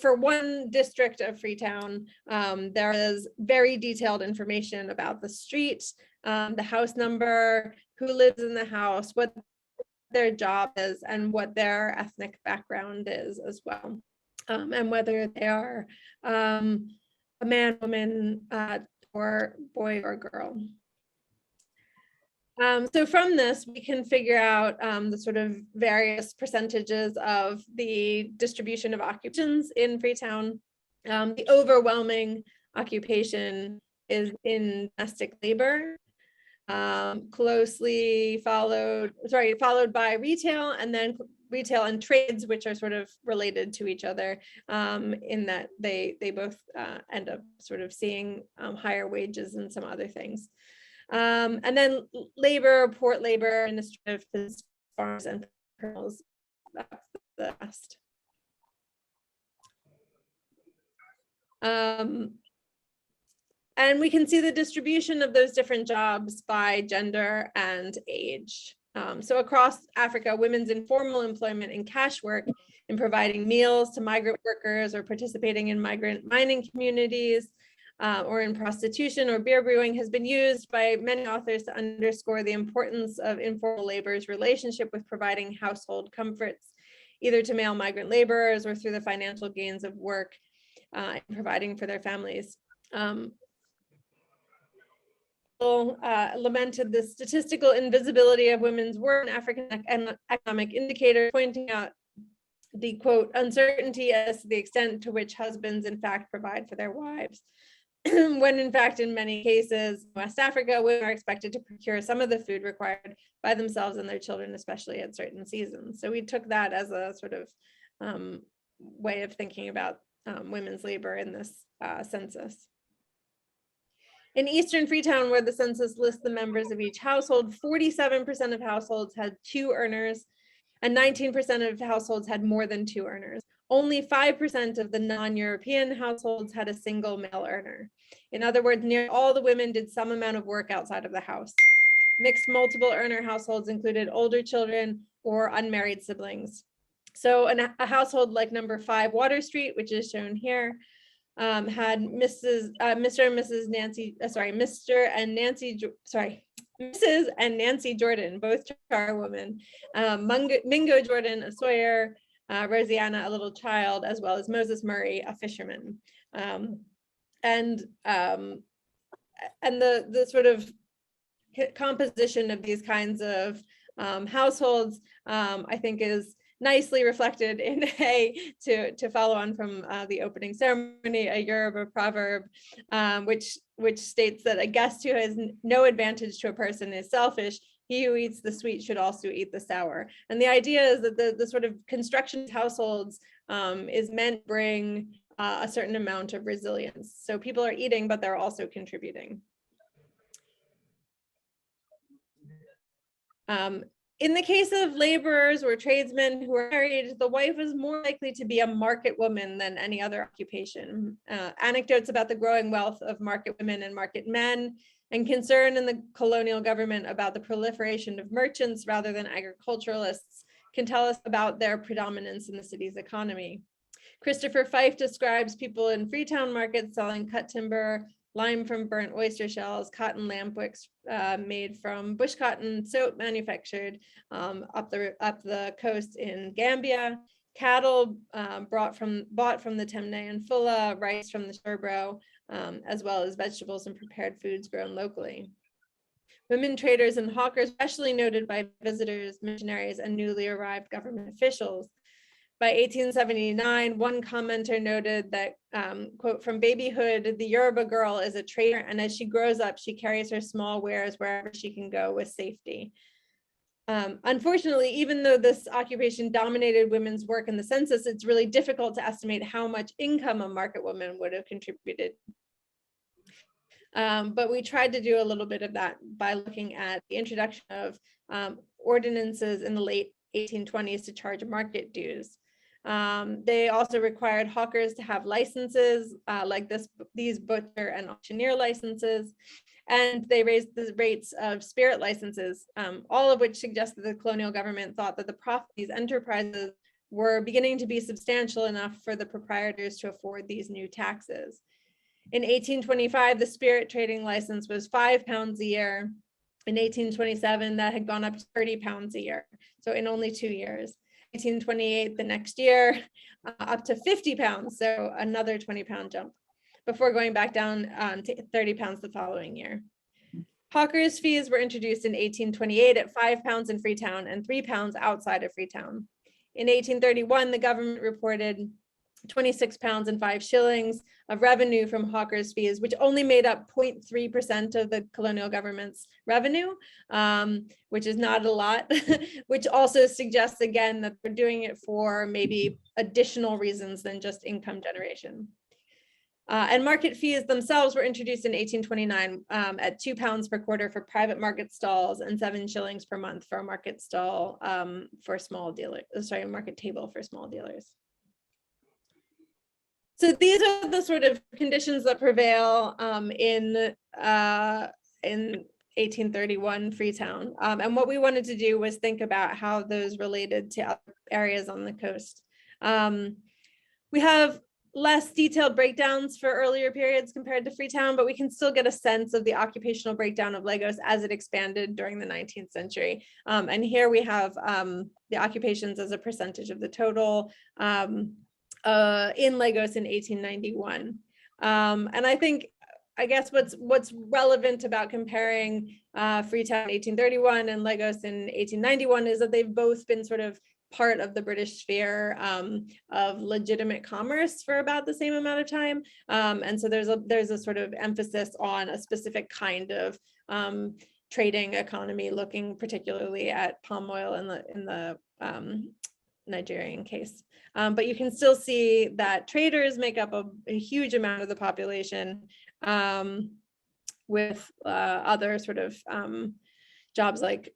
For one district of Freetown, there is very detailed information about the street, the house number, who lives in the house, what their job is, and what their ethnic background is as well, and whether they are a man, woman, or boy or girl. So from this, we can figure out the sort of various percentages of the distribution of occupations in Freetown. The overwhelming occupation is in domestic labor, followed by retail, and then retail and trades, which are sort of related to each other in that they both end up sort of seeing higher wages and some other things. And then labor, port labor, administrative, farms, and criminals. That's the rest. And we can see the distribution of those different jobs by gender and age. So across Africa, women's informal employment in cash work, in providing meals to migrant workers or participating in migrant mining communities, or in prostitution or beer brewing, has been used by many authors to underscore the importance of informal labor's relationship with providing household comforts, either to male migrant laborers or through the financial gains of work and providing for their families. Lamented the statistical invisibility of women's work in African economic indicators, pointing out the quote uncertainty as to the extent to which husbands in fact provide for their wives. When in fact, in many cases, in West Africa, women are expected to procure some of the food required by themselves and their children, especially at certain seasons. So we took that as a sort of way of thinking about women's labor in this census. In Eastern Freetown, where the census lists the members of each household, 47% of households had 2 earners, and 19% of households had more than 2 earners. Only 5% of the non-European households had a single male earner. In other words, nearly all the women did some amount of work outside of the house. Mixed multiple earner households included older children or unmarried siblings. So a household like number 5 Water Street, which is shown here, had Mrs. and Nancy Jordan, both charwomen, Mingo Jordan, a sawyer, Rosianna, a little child, as well as Moses Murray, a fisherman. And the sort of composition of these kinds of households, I think, is nicely reflected in to follow on from the opening ceremony, a Yoruba proverb, which states that a guest who has no advantage to a person is selfish. He who eats the sweet should also eat the sour. And the idea is that the sort of construction of households is meant to bring a certain amount of resilience. So people are eating, but they're also contributing. In the case of laborers or tradesmen who are married, the wife is more likely to be a market woman than any other occupation. Anecdotes about the growing wealth of market women and market men, and concern in the colonial government about the proliferation of merchants rather than agriculturalists, can tell us about their predominance in the city's economy. Christopher Fife describes people in Freetown markets selling cut timber, lime from burnt oyster shells, cotton lamp wicks made from bush cotton, soap manufactured up the coast in Gambia, cattle bought from the Temne and Fulla, rice from the Sherbro, as well as vegetables and prepared foods grown locally. Women traders and hawkers, especially noted by visitors, missionaries, and newly arrived government officials. By 1879, one commenter noted that, quote, from babyhood, the Yoruba girl is a trader, and as she grows up, she carries her small wares wherever she can go with safety. Unfortunately, even though this occupation dominated women's work in the census, it's really difficult to estimate how much income a market woman would have contributed. But we tried to do a little bit of that by looking at the introduction of ordinances in the late 1820s to charge market dues. They also required hawkers to have licenses like these butcher and auctioneer licenses, and they raised the rates of spirit licenses, all of which suggests that the colonial government thought that the profit of these enterprises were beginning to be substantial enough for the proprietors to afford these new taxes. In 1825, the spirit trading license was £5 a year. In 1827, that had gone up to £30 a year, so in only 2 years. 1828, the next year, up to £50, so another £20 jump, before going back down to £30 the following year. Hawkers' fees were introduced in 1828 at £5 in Freetown and £3 outside of Freetown. In 1831, the government reported £26 and 5 shillings of revenue from hawkers' fees, which only made up 0.3% of the colonial government's revenue, which is not a lot, which also suggests again that they're doing it for maybe additional reasons than just income generation. And market fees themselves were introduced in 1829 at £2 per quarter for private market stalls and 7 shillings per month for a market stall for small dealers, sorry, a market table for small dealers. So these are the sort of conditions that prevail in 1831 Freetown. And what we wanted to do was think about how those related to other areas on the coast. We have less detailed breakdowns for earlier periods compared to Freetown, but we can still get a sense of the occupational breakdown of Lagos as it expanded during the 19th century. And here we have the occupations as a percentage of the total in Lagos in 1891. And I guess what's relevant about comparing Freetown in 1831 and Lagos in 1891 is that they've both been sort of part of the British sphere of legitimate commerce for about the same amount of time. And so there's a sort of emphasis on a specific kind of trading economy, looking particularly at palm oil in the Nigerian case. But you can still see that traders make up a huge amount of the population, with other sort of jobs like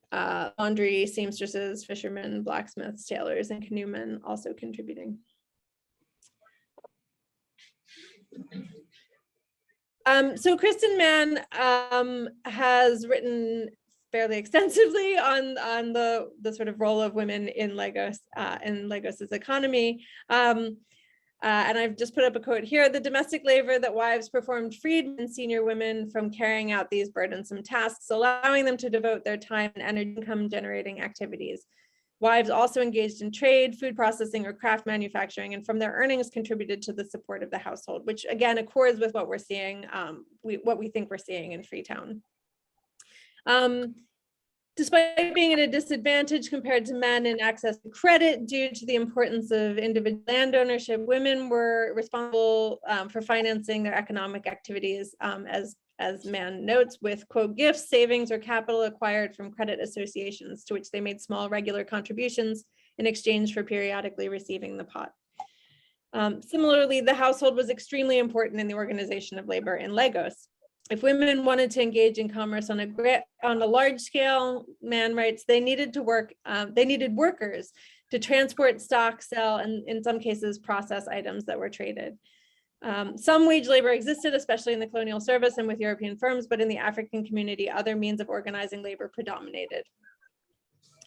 laundry, seamstresses, fishermen, blacksmiths, tailors, and canoemen also contributing. So Kristen Mann has written fairly extensively on the sort of role of women in Lagos's economy. And I've just put up a quote here: "The domestic labor that wives performed freed men, senior women from carrying out these burdensome tasks, allowing them to devote their time and energy to income generating activities. Wives also engaged in trade, food processing, or craft manufacturing, and from their earnings contributed to the support of the household," which again accords with what we're seeing, what we think we're seeing in Freetown. Despite being at a disadvantage compared to men in access to credit due to the importance of individual land ownership, women were responsible for financing their economic activities, as Mann notes, with, quote, gifts, savings, or capital acquired from credit associations to which they made small regular contributions in exchange for periodically receiving the pot. Similarly, the household was extremely important in the organization of labor in Lagos. If women wanted to engage in commerce on a large scale, Mann writes, they needed workers to transport, stock, sell, and in some cases process items that were traded. Some wage labor existed, especially in the colonial service and with European firms, but in the African community, other means of organizing labor predominated.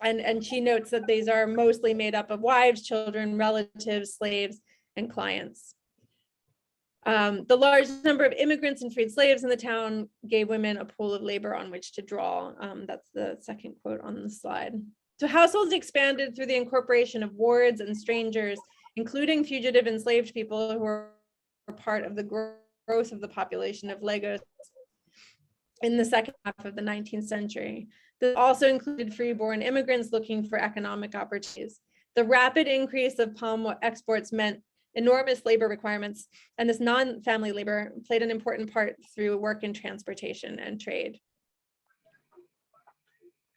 And she notes that these are mostly made up of wives, children, relatives, slaves, and clients. The large number of immigrants and freed slaves in the town gave women a pool of labor on which to draw. That's the second quote on the slide. So households expanded through the incorporation of wards and strangers, including fugitive enslaved people who were part of the growth of the population of Lagos in the second half of the 19th century. This also included freeborn immigrants looking for economic opportunities. The rapid increase of palm exports meant enormous labor requirements, and this non-family labor played an important part through work in transportation and trade.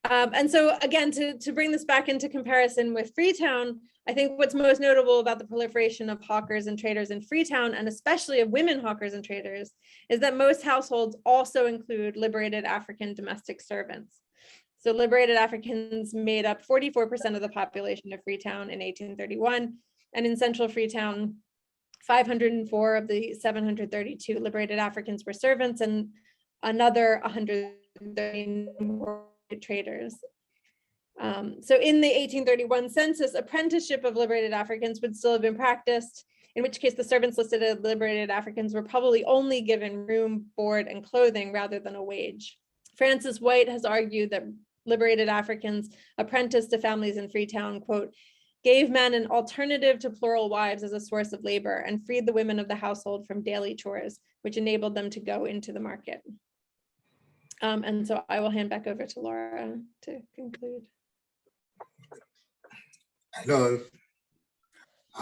And so again, to bring this back into comparison with Freetown, I think what's most notable about the proliferation of hawkers and traders in Freetown, and especially of women hawkers and traders, is that most households also include liberated African domestic servants. So liberated Africans made up 44% of the population of Freetown in 1831, and in central Freetown, 504 of the 732 liberated Africans were servants, and another 130 were traders. So in the 1831 census, apprenticeship of liberated Africans would still have been practiced, in which case the servants listed as liberated Africans were probably only given room, board, and clothing rather than a wage. Francis White has argued that liberated Africans apprenticed to families in Freetown, quote, gave men an alternative to plural wives as a source of labor and freed the women of the household from daily chores, which enabled them to go into the market. And so I will hand back over to Laura to conclude. Hello.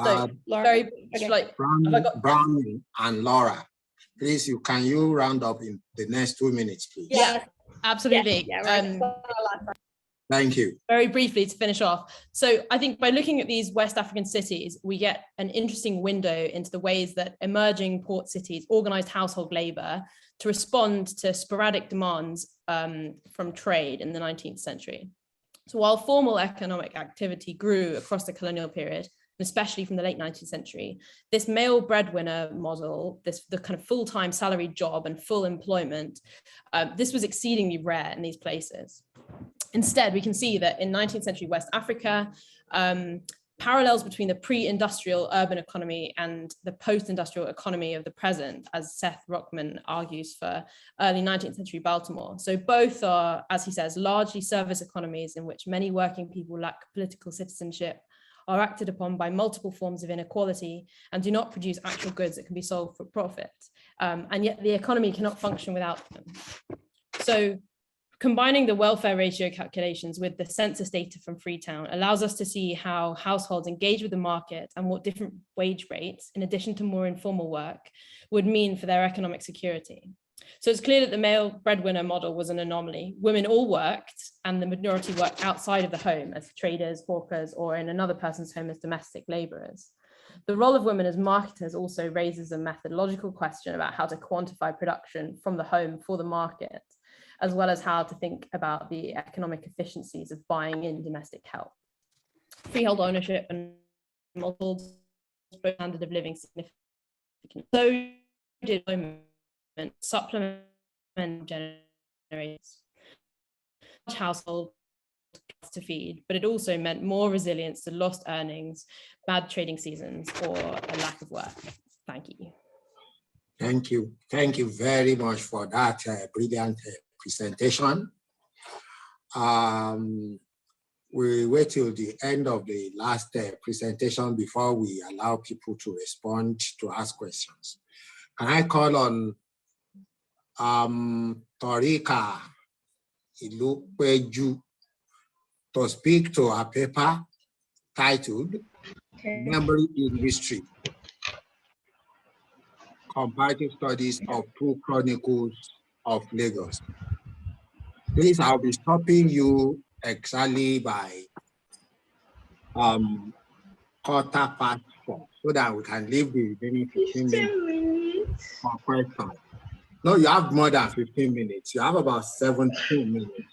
So Laura, very okay. like Brown and Laura, please, can you round up in the next 2 minutes, please? Yeah, absolutely. Yeah, Thank you. Very briefly to finish off. So I think by looking at these West African cities, we get an interesting window into the ways that emerging port cities organized household labor to respond to sporadic demands from trade in the 19th century. So while formal economic activity grew across the colonial period, and especially from the late 19th century, this male breadwinner model, the kind of full-time salaried job and full employment, this was exceedingly rare in these places. Instead, we can see that in 19th century West Africa, parallels between the pre-industrial urban economy and the post-industrial economy of the present, as Seth Rockman argues for early 19th century Baltimore. So both are, as he says, largely service economies in which many working people lack political citizenship, are acted upon by multiple forms of inequality, and do not produce actual goods that can be sold for profit. And yet the economy cannot function without them. So combining the welfare ratio calculations with the census data from Freetown allows us to see how households engage with the market and what different wage rates, in addition to more informal work, would mean for their economic security. So it's clear that the male breadwinner model was an anomaly. Women all worked, and the majority worked outside of the home as traders, hawkers, or in another person's home as domestic laborers. The role of women as marketers also raises a methodological question about how to quantify production from the home for the market, as well as how to think about the economic efficiencies of buying in domestic help. Freehold ownership and multiple standard of living significantly. So did employment supplement generates household to feed, but it also meant more resilience to lost earnings, bad trading seasons, or a lack of work. Thank you. Thank you. Thank you very much for that brilliant presentation. We wait till the end of the last presentation before we allow people to respond, to ask questions. Can I call on Torika Ilupeju to speak to a paper titled Memory in History, Comparative Studies of Two Chronicles of Lagos. Please, I'll be stopping you exactly by 4:15 so that we can leave the remaining 15 minutes for questions. No, you have more than 15 minutes. You have about 17 minutes.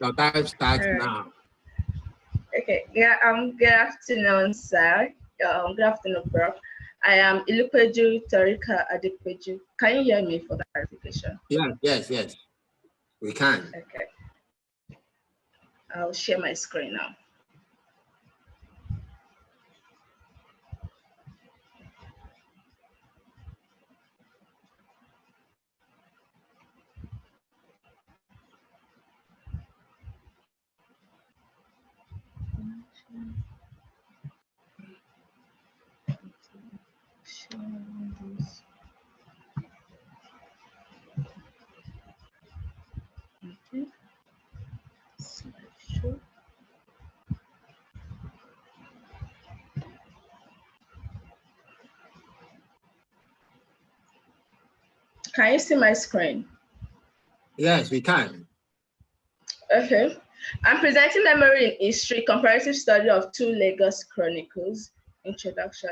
Your time starts now. Okay, yeah, good afternoon, sir. Good afternoon, Prof. I am Ilupeju Torika Adepeju. Can you hear me for the clarification? Yes, we can. Okay. I'll share my screen now. Okay. Slideshow. Can you see my screen? Yes, we can. Okay. I'm presenting Memory in History, comparative study of two Lagos chronicles. Introduction.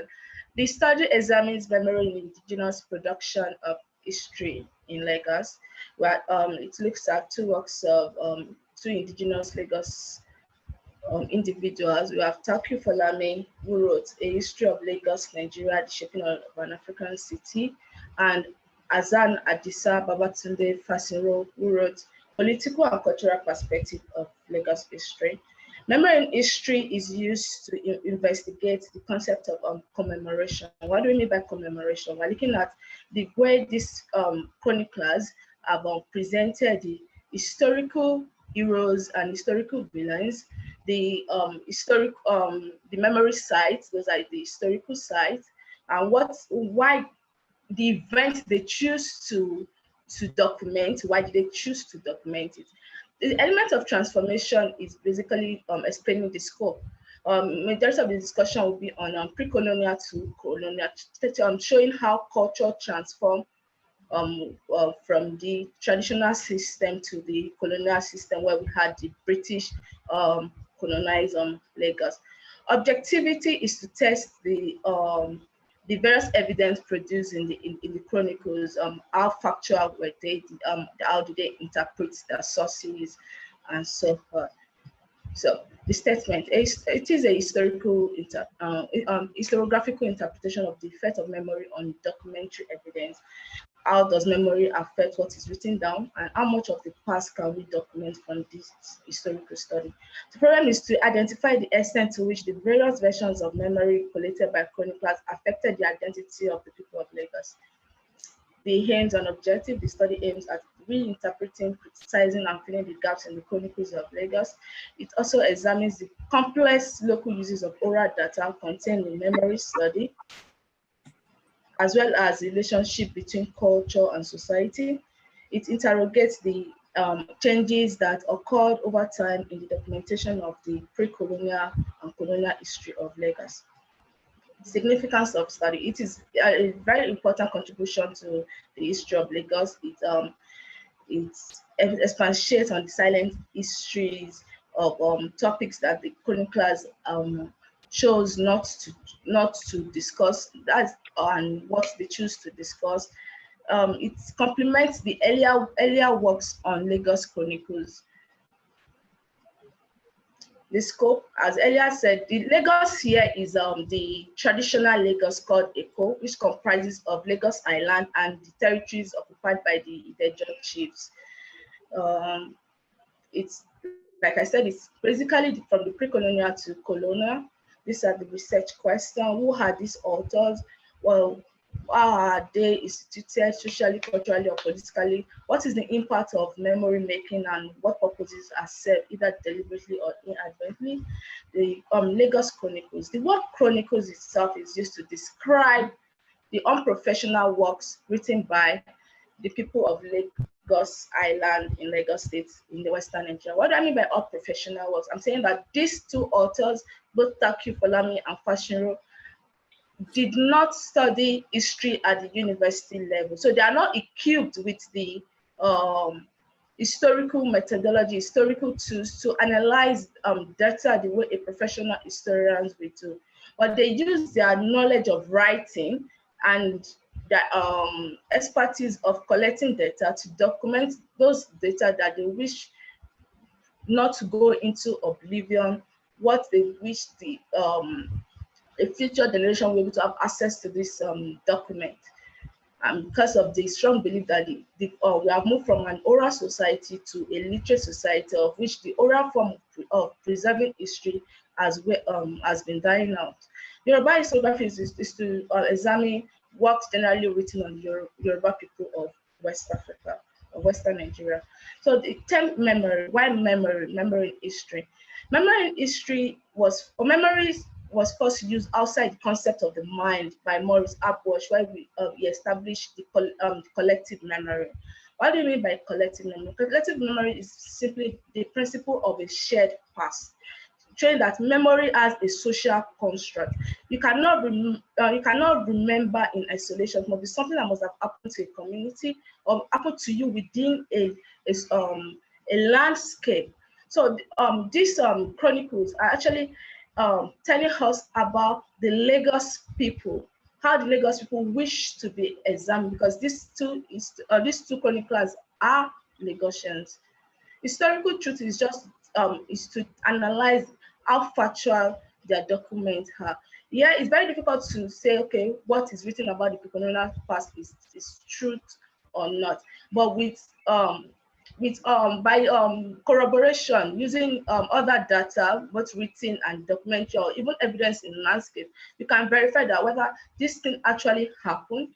The study examines memory in indigenous production of history in Lagos, where it looks at two works of two indigenous Lagos individuals. We have Taku Falame, who wrote A History of Lagos, Nigeria, the Shaping of an African City, and Azan Adisa Babatunde Fasiro, who wrote Political and Cultural Perspective of Lagos History. Memory in history is used to investigate the concept of commemoration. What do we mean by commemoration? We're looking at the way these chroniclers have presented the historical heroes and historical villains, the the memory sites, those are the historical sites, and why the events they choose to document, why did they choose to document it. The element of transformation is basically explaining the scope. Majority of the discussion will be on pre-colonial to colonial, showing how culture transformed from the traditional system to the colonial system, where we had the British colonize Lagos. Objectivity is to test the various evidence produced in the chronicles, how factual were they, how do they interpret their sources, and so forth. So the statement it is a historiographical interpretation of the effect of memory on documentary evidence. How does memory affect what is written down, and how much of the past can we document from this historical study? The problem is to identify the extent to which the various versions of memory collated by chroniclers affected the identity of the people of Lagos. The aims and objective, the study aims at reinterpreting, criticizing, and filling the gaps in the chronicles of Lagos. It also examines the complex local uses of oral data contained in memory study, as well as the relationship between culture and society. It interrogates the changes that occurred over time in the documentation of the pre-colonial and colonial history of Lagos. Significance of study. It is a very important contribution to the history of Lagos. It expatiates on the silent histories of topics that the chroniclers chose not to discuss, that and what they choose to discuss. It complements the earlier works on Lagos chronicles. The scope, as earlier said, the Lagos here is the traditional Lagos called Eko, which comprises of Lagos Island and the territories occupied by the Idaho chiefs. It's, like I said, it's basically from the pre-colonial to colonial. These are the research questions. Who are these authors? Well, how are they instituted socially, culturally, or politically? What is the impact of memory making, and what purposes are served, either deliberately or inadvertently? The Lagos Chronicles. The word chronicles itself is used to describe the unprofessional works written by the people of Lagos Island in Lagos State in the Western Nigeria. What do I mean by unprofessional works? I'm saying that these two authors, both Taku Falame and Fasiro, did not study history at the university level. So they are not equipped with the historical methodology, historical tools to analyze data the way a professional historian will do. But they use their knowledge of writing and the expertise of collecting data to document those data that they wish not to go into oblivion, what they wish the a future generation will be able to have access to this document. And because of the strong belief that we have moved from an oral society to a literate society, of which the oral form of preserving history has been dying out. Yoruba historiography is to examine works generally written on Yoruba people of West Africa, or Western Nigeria. So the term memory, why memory? Memory in history. Memory in history was, or memories was first used outside the concept of the mind by Maurice Upwash, where he established the collective memory. What do you mean by collective memory? Collective memory is simply the principle of a shared past, showing that memory as a social construct. You cannot remember in isolation. It must be something that must have happened to a community or happened to you within a landscape. So these chronicles are actually telling us about the Lagos people, how the Lagos people wish to be examined, because these two chroniclers are Lagosians. Historical truth is just is to analyze how factual their documents are. Yeah, it's very difficult to say, okay, what is written about the pre-colonial past is truth or not. But by corroboration using other data, both written and documentary, or even evidence in landscape, you can verify that whether this thing actually happened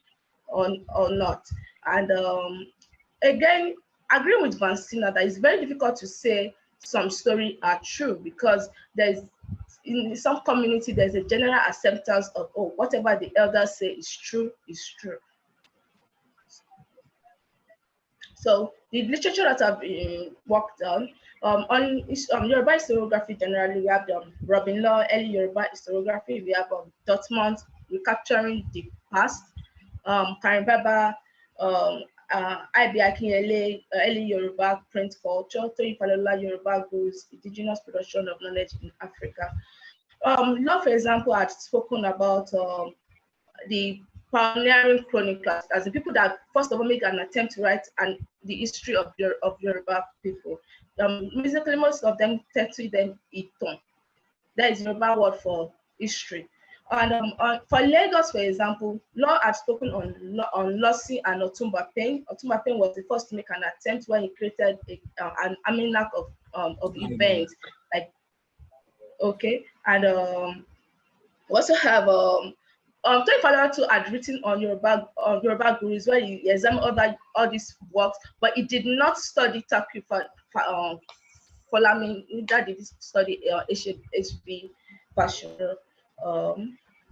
or not. And again, agreeing with Vancina that it's very difficult to say some stories are true, because there's in some community there's a general acceptance of, oh, whatever the elders say is true is true. So the literature that I've worked on Yoruba historiography generally, we have Robin Law, early Yoruba historiography, we have Dortmund, recapturing the past, Karen Baba, I.B. Akinyele, early Yoruba print culture, Toyin Falola, Yoruba goods, indigenous production of knowledge in Africa. Law, for example, had spoken about the pioneering chroniclers as the people that first of all make an attempt to write the history of Yoruba people. Musically, most of them title them Iton. That is Yoruba word for history. And for Lagos, for example, Law had spoken on Lossy and Otumba Pen. Otumba Pen was the first to make an attempt when he created an almanac of events. Like, okay, and we also have Toyin Falola too had written on Yoruba gurus, where he examined all these works, but he did not study Taku Falami, neither did he study HB fashion.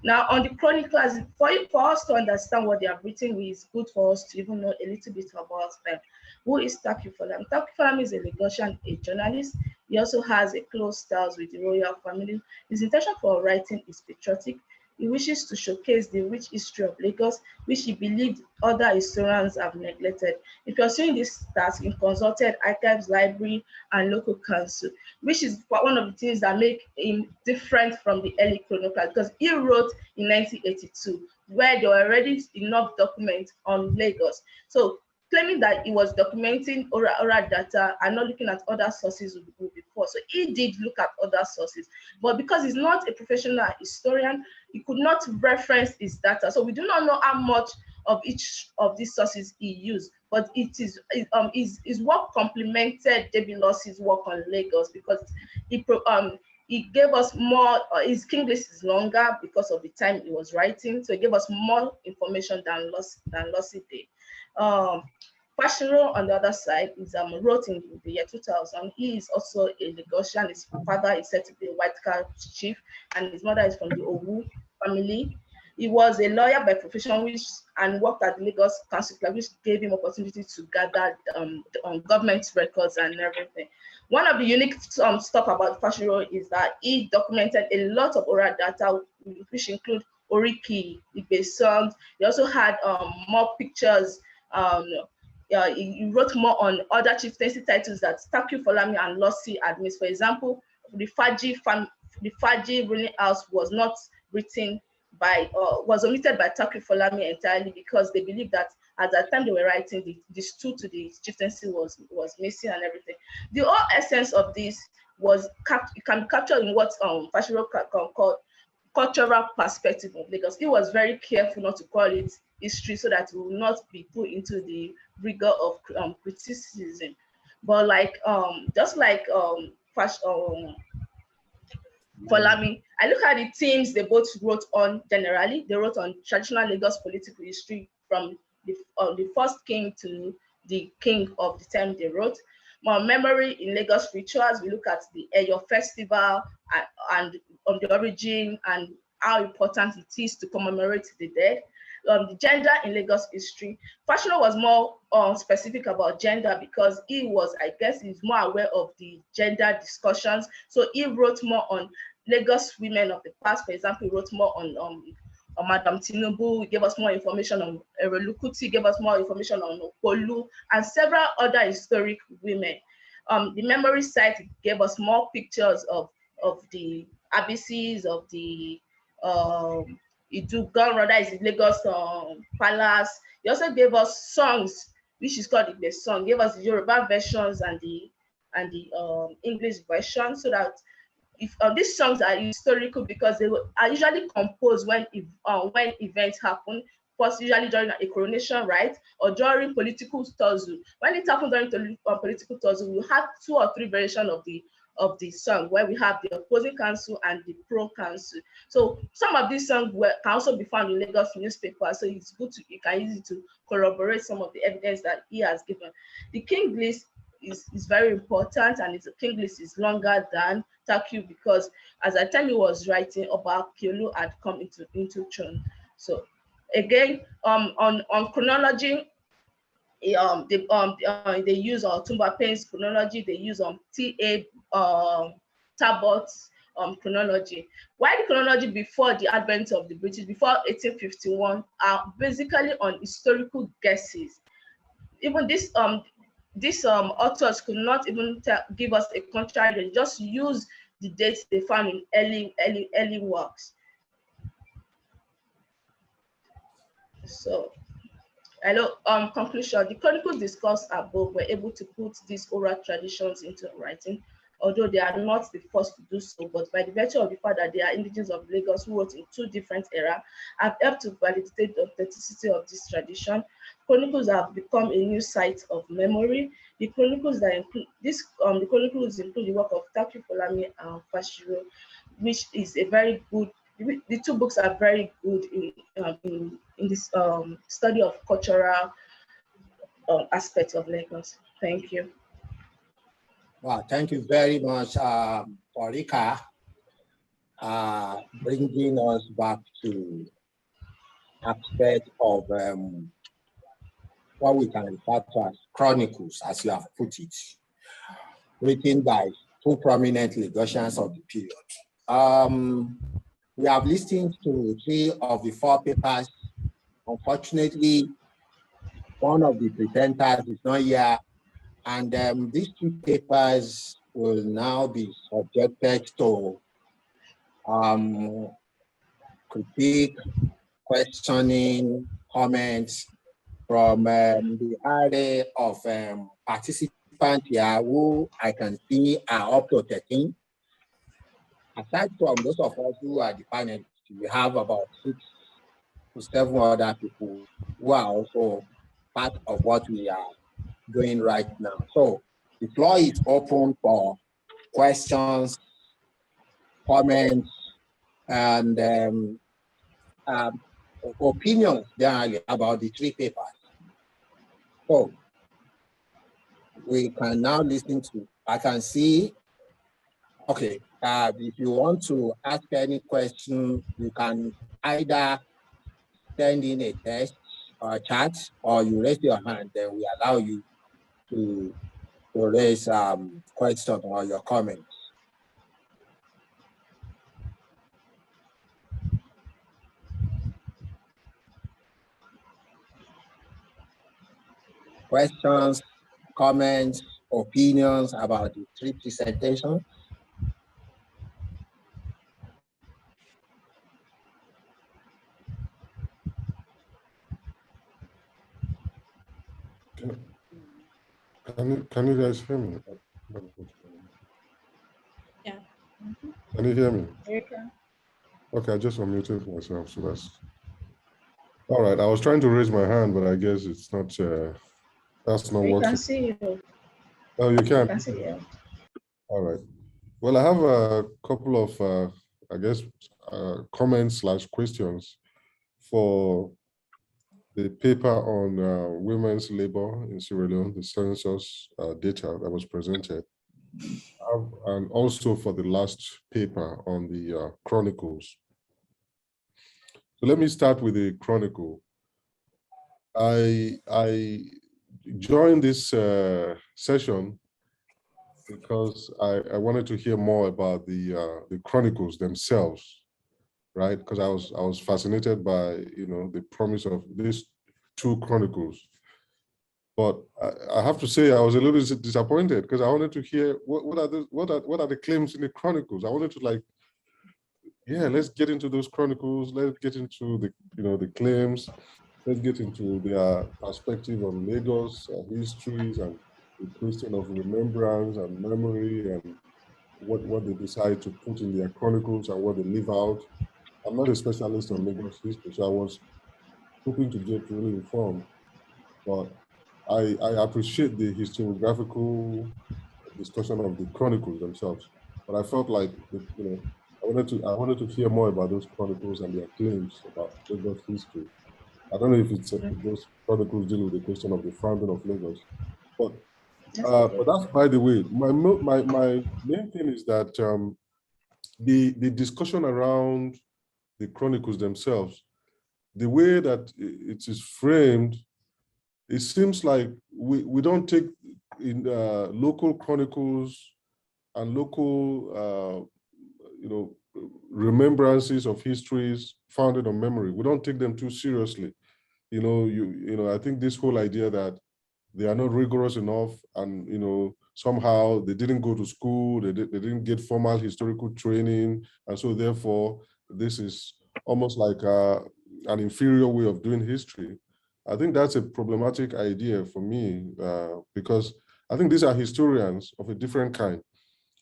Now on the chroniclers, for us to understand what they have written, it's good for us to even know a little bit about them. Who is Taku Falami? Taku Falami is a Lagosian, a journalist. He also has a close ties with the royal family. His intention for writing is patriotic. He wishes to showcase the rich history of Lagos, which he believed other historians have neglected. In pursuing this task, he consulted archives, library, and local council, which is one of the things that make him different from the early chroniclers, because he wrote in 1982, where there were already enough documents on Lagos. So claiming that he was documenting oral data and not looking at other sources before. So he did look at other sources, but because he's not a professional historian, he could not reference his data. So we do not know how much of each of these sources he used, but his work complemented David Lossey's work on Lagos, because he gave us more, his King list is longer because of the time he was writing, so he gave us more information than Lossey did. Fashionable on the other side is wrote in the year 2000. He is also a Lagosian. His father is said to be a White Cow chief, and his mother is from the Owu family. He was a lawyer by profession, and worked at the Lagos Council, which gave him opportunity to gather government records and everything. One of the unique stuff about Fashionable is that he documented a lot of oral data, which include Oriki, Igbe songs. He also had more pictures. He wrote more on other chieftaincy titles that Taku Falami and Lossey admit. For example, the Faji ruling house was not written by, was omitted by Taku Falami entirely, because they believed that at that time they were writing, the stool to the chieftaincy was missing and everything. The whole essence of this can be captured in what Fashionable called cultural perspective of Lagos. He was very careful not to call it history, so that it will not be put into the rigor of criticism. But just like Falami, I look at the themes they both wrote on generally. They wrote on traditional Lagos political history, from the first king to the king of the time they wrote. More memory in Lagos rituals, we look at the Eyo festival and the origin and how important it is to commemorate the dead. The gender in Lagos history. Fashola was more specific about gender because he was, I guess, he's more aware of the gender discussions. So he wrote more on Lagos women of the past. For example, he wrote more on Madam Tinubu. He gave us more information on Erelukuti, gave us more information on Okolu, and several other historic women. The memory site gave us more pictures of the abysses, of the Idugan, that is Lagos Palace. He also gave us songs, which is called the song. Gave us the Yoruba versions and the English version, so that if these songs are historical because they are usually composed when events happen. First, usually during a coronation, right, or during political tussle. When it happens during political tussle, we have 2 or 3 versions of the song where we have the opposing council and the pro council. So some of these songs can also be found in Lagos newspaper. So it's good to, you can use it to corroborate some of the evidence that he has given. The king list is very important, and the king list is longer than Taku because as I tell you was writing, Oba Akiolu had come into throne. So again, on chronology, they use Tumba Payne's chronology. They use T.A. Talbot's chronology. Why the chronology before the advent of the British, before 1851, are basically on historical guesses. Even these authors could not even give us a contrary. They just use the dates they found in early works. So, conclusion. The chronicles discussed above were able to put these oral traditions into writing, although they are not the first to do so, but by the virtue of the fact that they are indigenous of Lagos who wrote in 2 different eras, have helped to validate the authenticity of this tradition. Chronicles have become a new site of memory. The chronicles that include the chronicles include the work of Taku Folami and Fashiro, which is a very good. The 2 books are very good in this study of cultural aspects of Lagos. Thank you. Well, thank you very much, Orika, bringing us back to aspect of what we can refer to as chronicles, as you have put it, written by 2 prominent Lagosians of the period. We have listened to 3 of the 4 papers. Unfortunately, one of the presenters is not here, and these 2 papers will now be subjected to critique, questioning, comments from the array of participants here, who I can see are up to 13. Aside from those of us who are the panelists, we have about 6 to 7 other people who are also part of what we are doing right now. So the floor is open for questions, comments, and opinions generally about the 3 papers. So we can now listen to, I can see, okay, if you want to ask any question, you can either send in a text or a chat, or you raise your hand, then we allow you to raise question or your comments. Questions, comments, opinions about the 3 presentations? Can you guys hear me? Yeah. Can you hear me? Okay. Okay, I just unmuted myself, so that's all right. I was trying to raise my hand, but I guess it's not. That's not You working. can see you. Oh, you can. You can see you. All right. Well, I have a couple of, I guess, comments / questions for the paper on women's labor in Sierra Leone, the census data that was presented. and also for the last paper on the chronicles. So let me start with the chronicle. I joined this session because I wanted to hear more about the chronicles themselves, right? Because I was fascinated by the promise of these two chronicles. But I have to say I was a little disappointed because I wanted to hear what are the claims in the chronicles. I wanted to let's get into those chronicles. Let's get into the claims. Let's get into their perspective on Lagos, histories, and the question of remembrance and memory, and what they decide to put in their chronicles and what they leave out. I'm not a specialist on Lagos history, so I was hoping to get really informed. But I appreciate the historiographical discussion of the chronicles themselves. But I felt like I wanted to hear more about those chronicles and their claims about Lagos history. I don't know if it's those chronicles deal with the question of the founding of Lagos, but that's by the way. My main thing is that the discussion around the chronicles themselves, the way that it is framed, it seems like we don't take in local chronicles and local remembrances of histories founded on memory. We don't take them too seriously. I think this whole idea that they are not rigorous enough, and somehow they didn't go to school, they didn't get formal historical training, and so therefore this is almost like an inferior way of doing history. I think that's a problematic idea for me because I think these are historians of a different kind.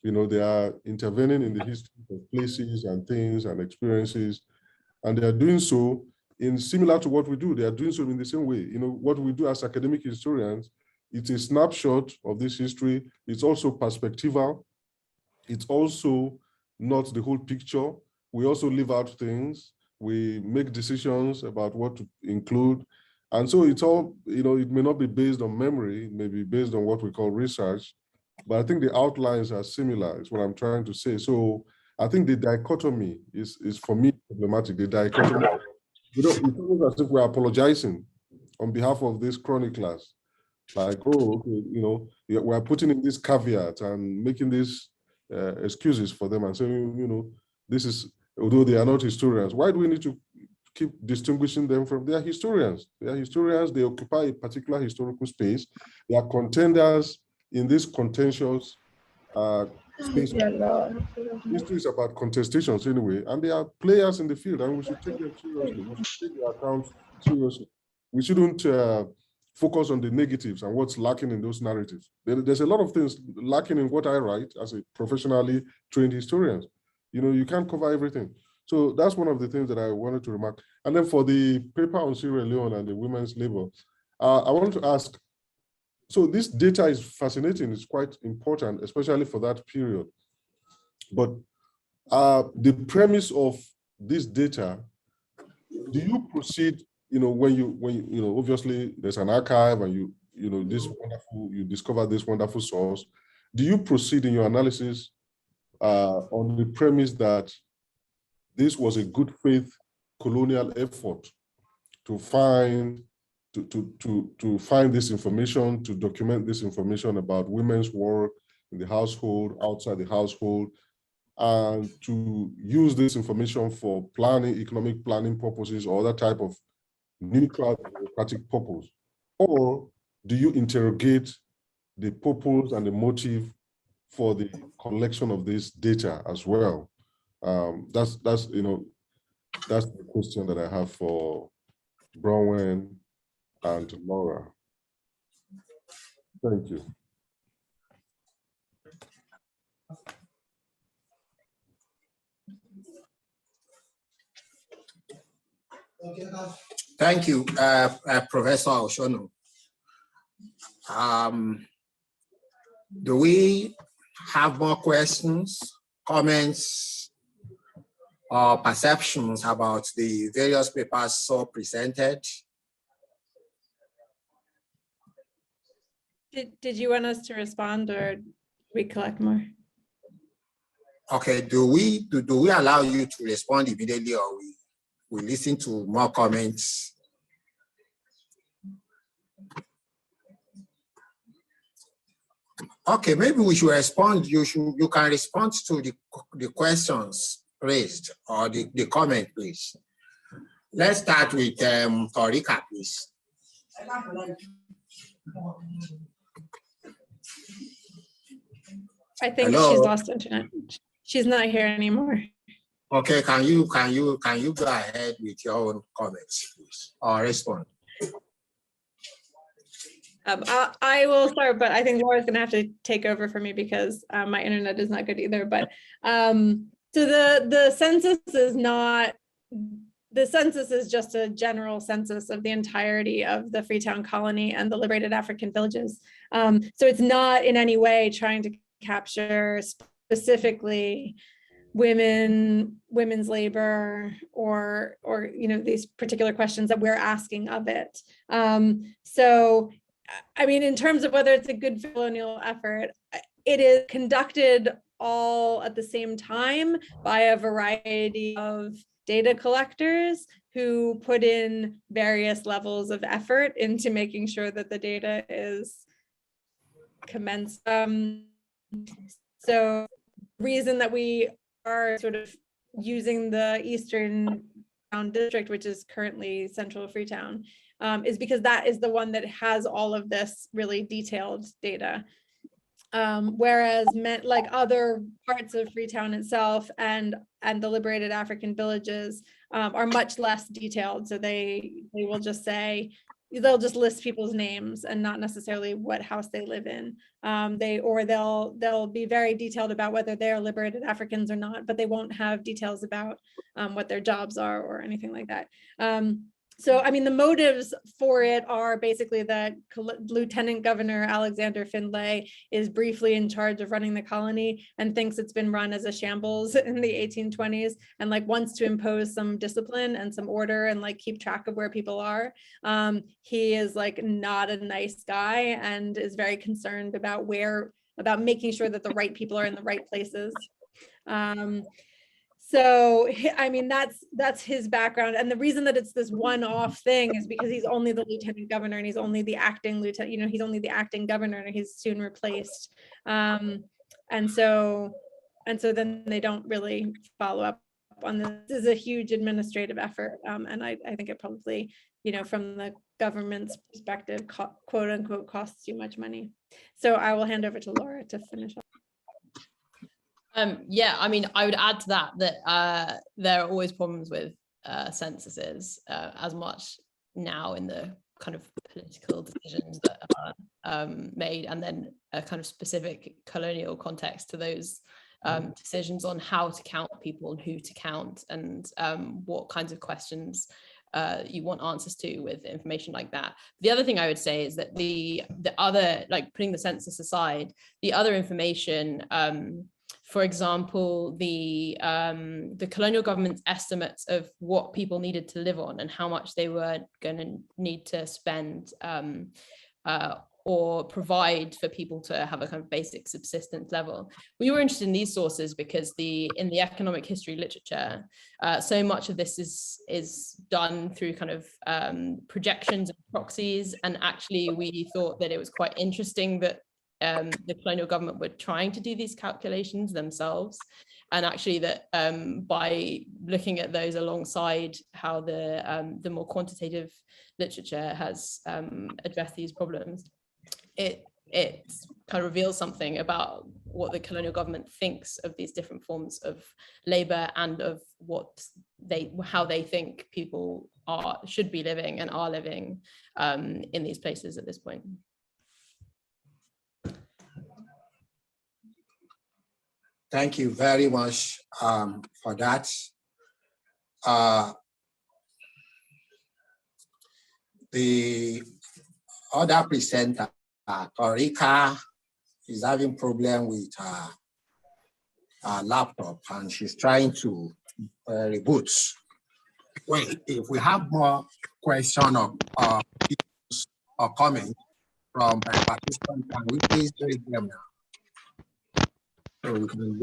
They are intervening in the history of places and things and experiences, and they are doing so in similar to what we do. They are doing so in the same way. What we do as academic historians, it's a snapshot of this history. It's also perspectival. It's also not the whole picture. We also leave out things. We make decisions about what to include. And so it's all, it may not be based on memory, it may be based on what we call research, but I think the outlines are similar, is what I'm trying to say. So I think the dichotomy is for me problematic. The dichotomy, it's almost as if we're apologizing on behalf of these chroniclers. Like, oh, okay, we're putting in this caveat and making these excuses for them and saying, this is, although they are not historians, why do we need to keep distinguishing them from? They are historians. They are historians. They occupy a particular historical space. They are contenders in this contentious space. History is about contestations anyway, and they are players in the field, and we should take them seriously. We should take their accounts seriously. We shouldn't focus on the negatives and what's lacking in those narratives. There's a lot of things lacking in what I write as a professionally trained historian. You can't cover everything. So that's one of the things that I wanted to remark. And then for the paper on Sierra Leone and the women's labor, I wanted to ask, so this data is fascinating, it's quite important, especially for that period. But the premise of this data, do you proceed, when you obviously there's an archive and you discover this wonderful source, do you proceed in your analysis on the premise that this was a good faith colonial effort to find this information, to document this information about women's work in the household, outside the household, and to use this information for planning, economic planning purposes, or other type of neutral democratic purpose? Or do you interrogate the purpose and the motive for the collection of this data as well? That's the question that I have for Bronwen and Laura. Thank you. Thank you, Professor Oshono. Do we have more questions, comments, or perceptions about the various papers so presented? Did you want us to respond, or We collect more. Okay, do we allow you to respond immediately, or we listen to more comments? Okay, maybe we should respond. You can respond to the questions raised or the comment, please. Let's start with Torika, please. I think Hello? she's lost internet. She's not here anymore. Okay, can you go ahead with your own comments, please, or respond? I will start, but I think Laura's gonna have to take over for me because my internet is not good either. But so the census is not, the census is just a general census of the entirety of the Freetown colony and the liberated African villages. So it's not in any way trying to capture specifically women's labor or these particular questions that we're asking of it. So I mean, in terms of whether it's a good colonial effort, it is conducted all at the same time by a variety of data collectors who put in various levels of effort into making sure that the data is commensurate. So the reason that we are sort of using the Eastern District, which is currently Central Freetown, is because that is the one that has all of this really detailed data. Whereas like other parts of Freetown itself and the liberated African villages are much less detailed. So they will just say, they'll just list people's names and not necessarily what house they live in. They'll be very detailed about whether they're liberated Africans or not, but they won't have details about what their jobs are or anything like that. So, I mean, the motives for it are basically that Lieutenant Governor Alexander Findlay is briefly in charge of running the colony and thinks it's been run as a shambles in the 1820s and like wants to impose some discipline and some order and like keep track of where people are. He is like not a nice guy and is very concerned about making sure that the right people are in the right places. So, I mean, that's his background. And the reason that it's this one-off thing is because he's only the lieutenant governor and he's only the acting lieutenant, he's only the acting governor and he's soon replaced. And so then they don't really follow up on this. This is a huge administrative effort. And I think it probably, from the government's perspective, quote unquote, costs too much money. So I will hand over to Laura to finish up. Yeah, I mean, I would add to that there are always problems with censuses as much now in the kind of political decisions that are made, and then a kind of specific colonial context to those decisions on how to count people and who to count and what kinds of questions you want answers to with information like that. The other thing I would say is that the other, like putting the census aside, the other information, for example, the colonial government's estimates of what people needed to live on and how much they were going to need to spend or provide for people to have a kind of basic subsistence level. We were interested in these sources because in the economic history literature, so much of this is done through kind of projections and proxies. And actually, we thought that it was quite interesting that the colonial government were trying to do these calculations themselves, and actually that by looking at those alongside how the more quantitative literature has addressed these problems, it kind of reveals something about what the colonial government thinks of these different forms of labor and of how they think people should be living and are living in these places at this point. Thank you very much for that. The other presenter, Torika, is having problem with her laptop and she's trying to reboot. Wait, if we have more question or comment from participants, can we please raise them now? So we can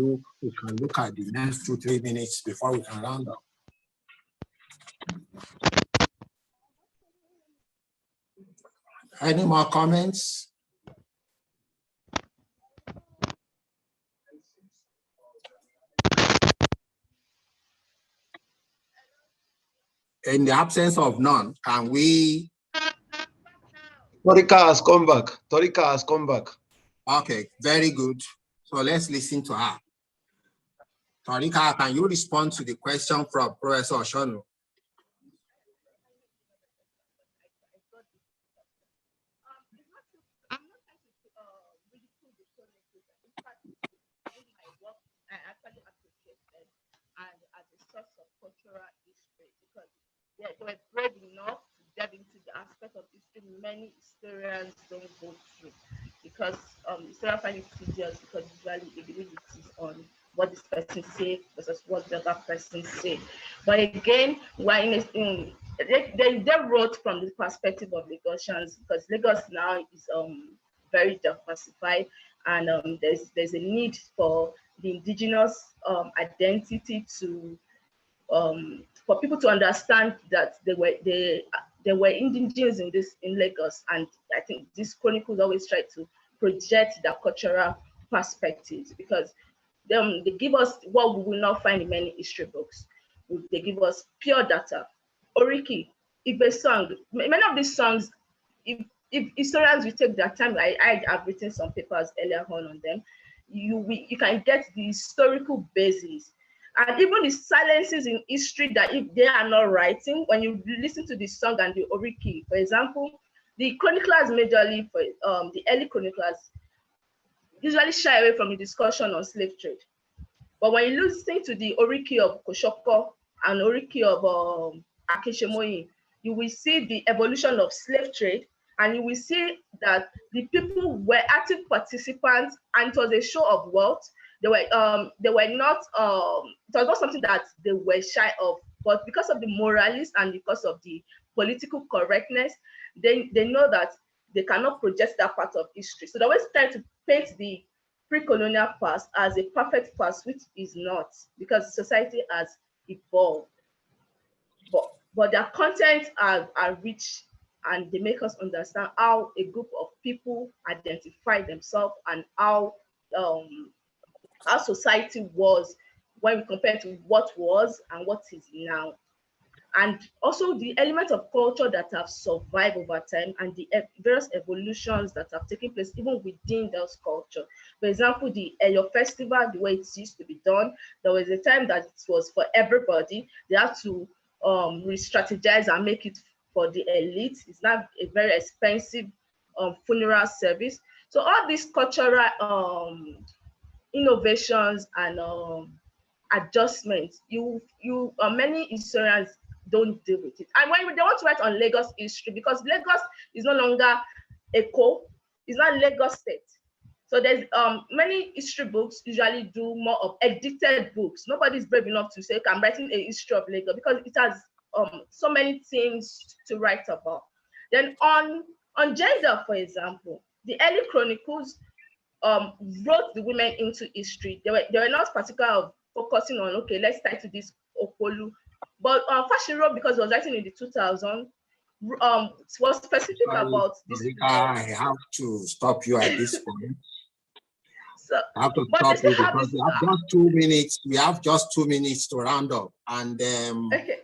look at the next 2-3 minutes before we can round up. Any more comments? In the absence of none, can we? Torika has come back. Torika has come back. Okay, very good. So let's listen to her. Torika, can you respond to the question from Professor Oshonu? I actually appreciated and as a source of cultural history because they were brave enough to delve into the aspect of history many historians don't go through because historians find it tedious because usually they believe it is on what this person say versus what the other person say. But again, they wrote from the perspective of Lagosians because Lagos now is very diversified and there's a need for the indigenous identity to for people to understand that they were indigenous in Lagos, and I think these chronicles always try to project their cultural perspectives because they give us what we will not find in many history books. They give us pure data. Oriki, Igbe song, many of these songs, if historians will take their time, I have written some papers earlier on them, you can get the historical basis. And even the silences in history that if they are not writing, when you listen to the song and the Oriki, for example, the chroniclers majorly, for the early chroniclers, usually shy away from the discussion on slave trade. But when you listen to the Oriki of Koshoko and Oriki of Akeshemoyi, you will see the evolution of slave trade, and you will see that the people were active participants, and it was a show of wealth. They were not. It was not something that they were shy of, but because of the moralists and because of the political correctness, they know that they cannot project that part of history. So they always try to paint the pre-colonial past as a perfect past, which is not, because society has evolved. But their content are rich, and they make us understand how a group of people identify themselves and how society was when we compare to what was and what is now. And also the elements of culture that have survived over time and the various evolutions that have taken place even within those culture. For example, the Eyo festival, the way it used to be done, there was a time that it was for everybody. They had to re-strategize and make it for the elite. It's not a very expensive funeral service. So all these cultural innovations and adjustments, many historians don't deal with it. And when they want to write on Lagos history, because Lagos is no longer Eko, it's not Lagos State. So there's many history books usually do more of edited books. Nobody's brave enough to say, okay, I'm writing a history of Lagos because it has so many things to write about. Then on gender, for example, the early chronicles wrote the women into history. They were not particular of focusing on, okay, let's title this Okolu. But Fashion because it was writing in the 2000s, was specific about this. I have to stop you at this point. So, I have to stop you because we have just 2 minutes. We have just 2 minutes to round up, and okay.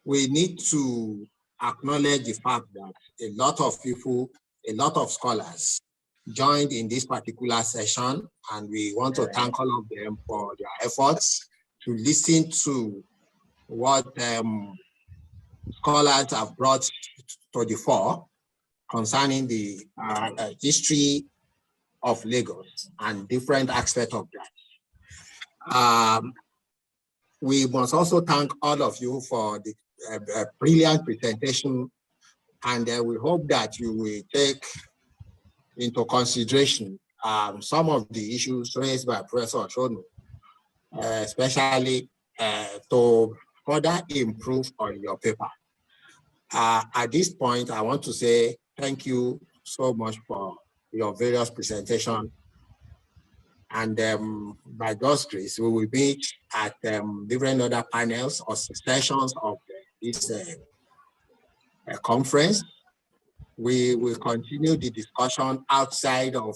We need to acknowledge the fact that a lot of people, a lot of scholars joined in this particular session, and we want to thank all of them for their efforts to listen to what scholars have brought to the fore concerning the history of Lagos and different aspects of that. We must also thank all of you for the brilliant presentation, and we hope that you will take into consideration some of the issues raised by Professor Oshonu, especially to further improve on your paper. At this point, I want to say thank you so much for your various presentations. And by God's grace, we will meet at different other panels or sessions of this conference. We will continue the discussion outside of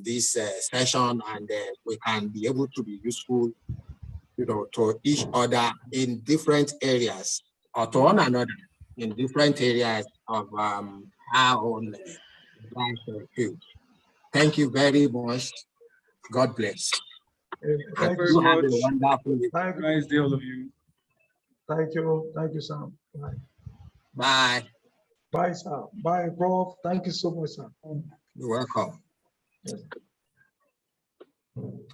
this session, and we can be able to be useful, to each other in different areas, or to one another in different areas of our own life field. Thank you very much. God bless. Thank you You so have a much. wonderful day. Thank you. Nice day, all of you. Thank you. Thank you, Sam. Bye. Bye. Bye, sir. Bye, Prof. Thank you so much, sir. You're welcome. Yes.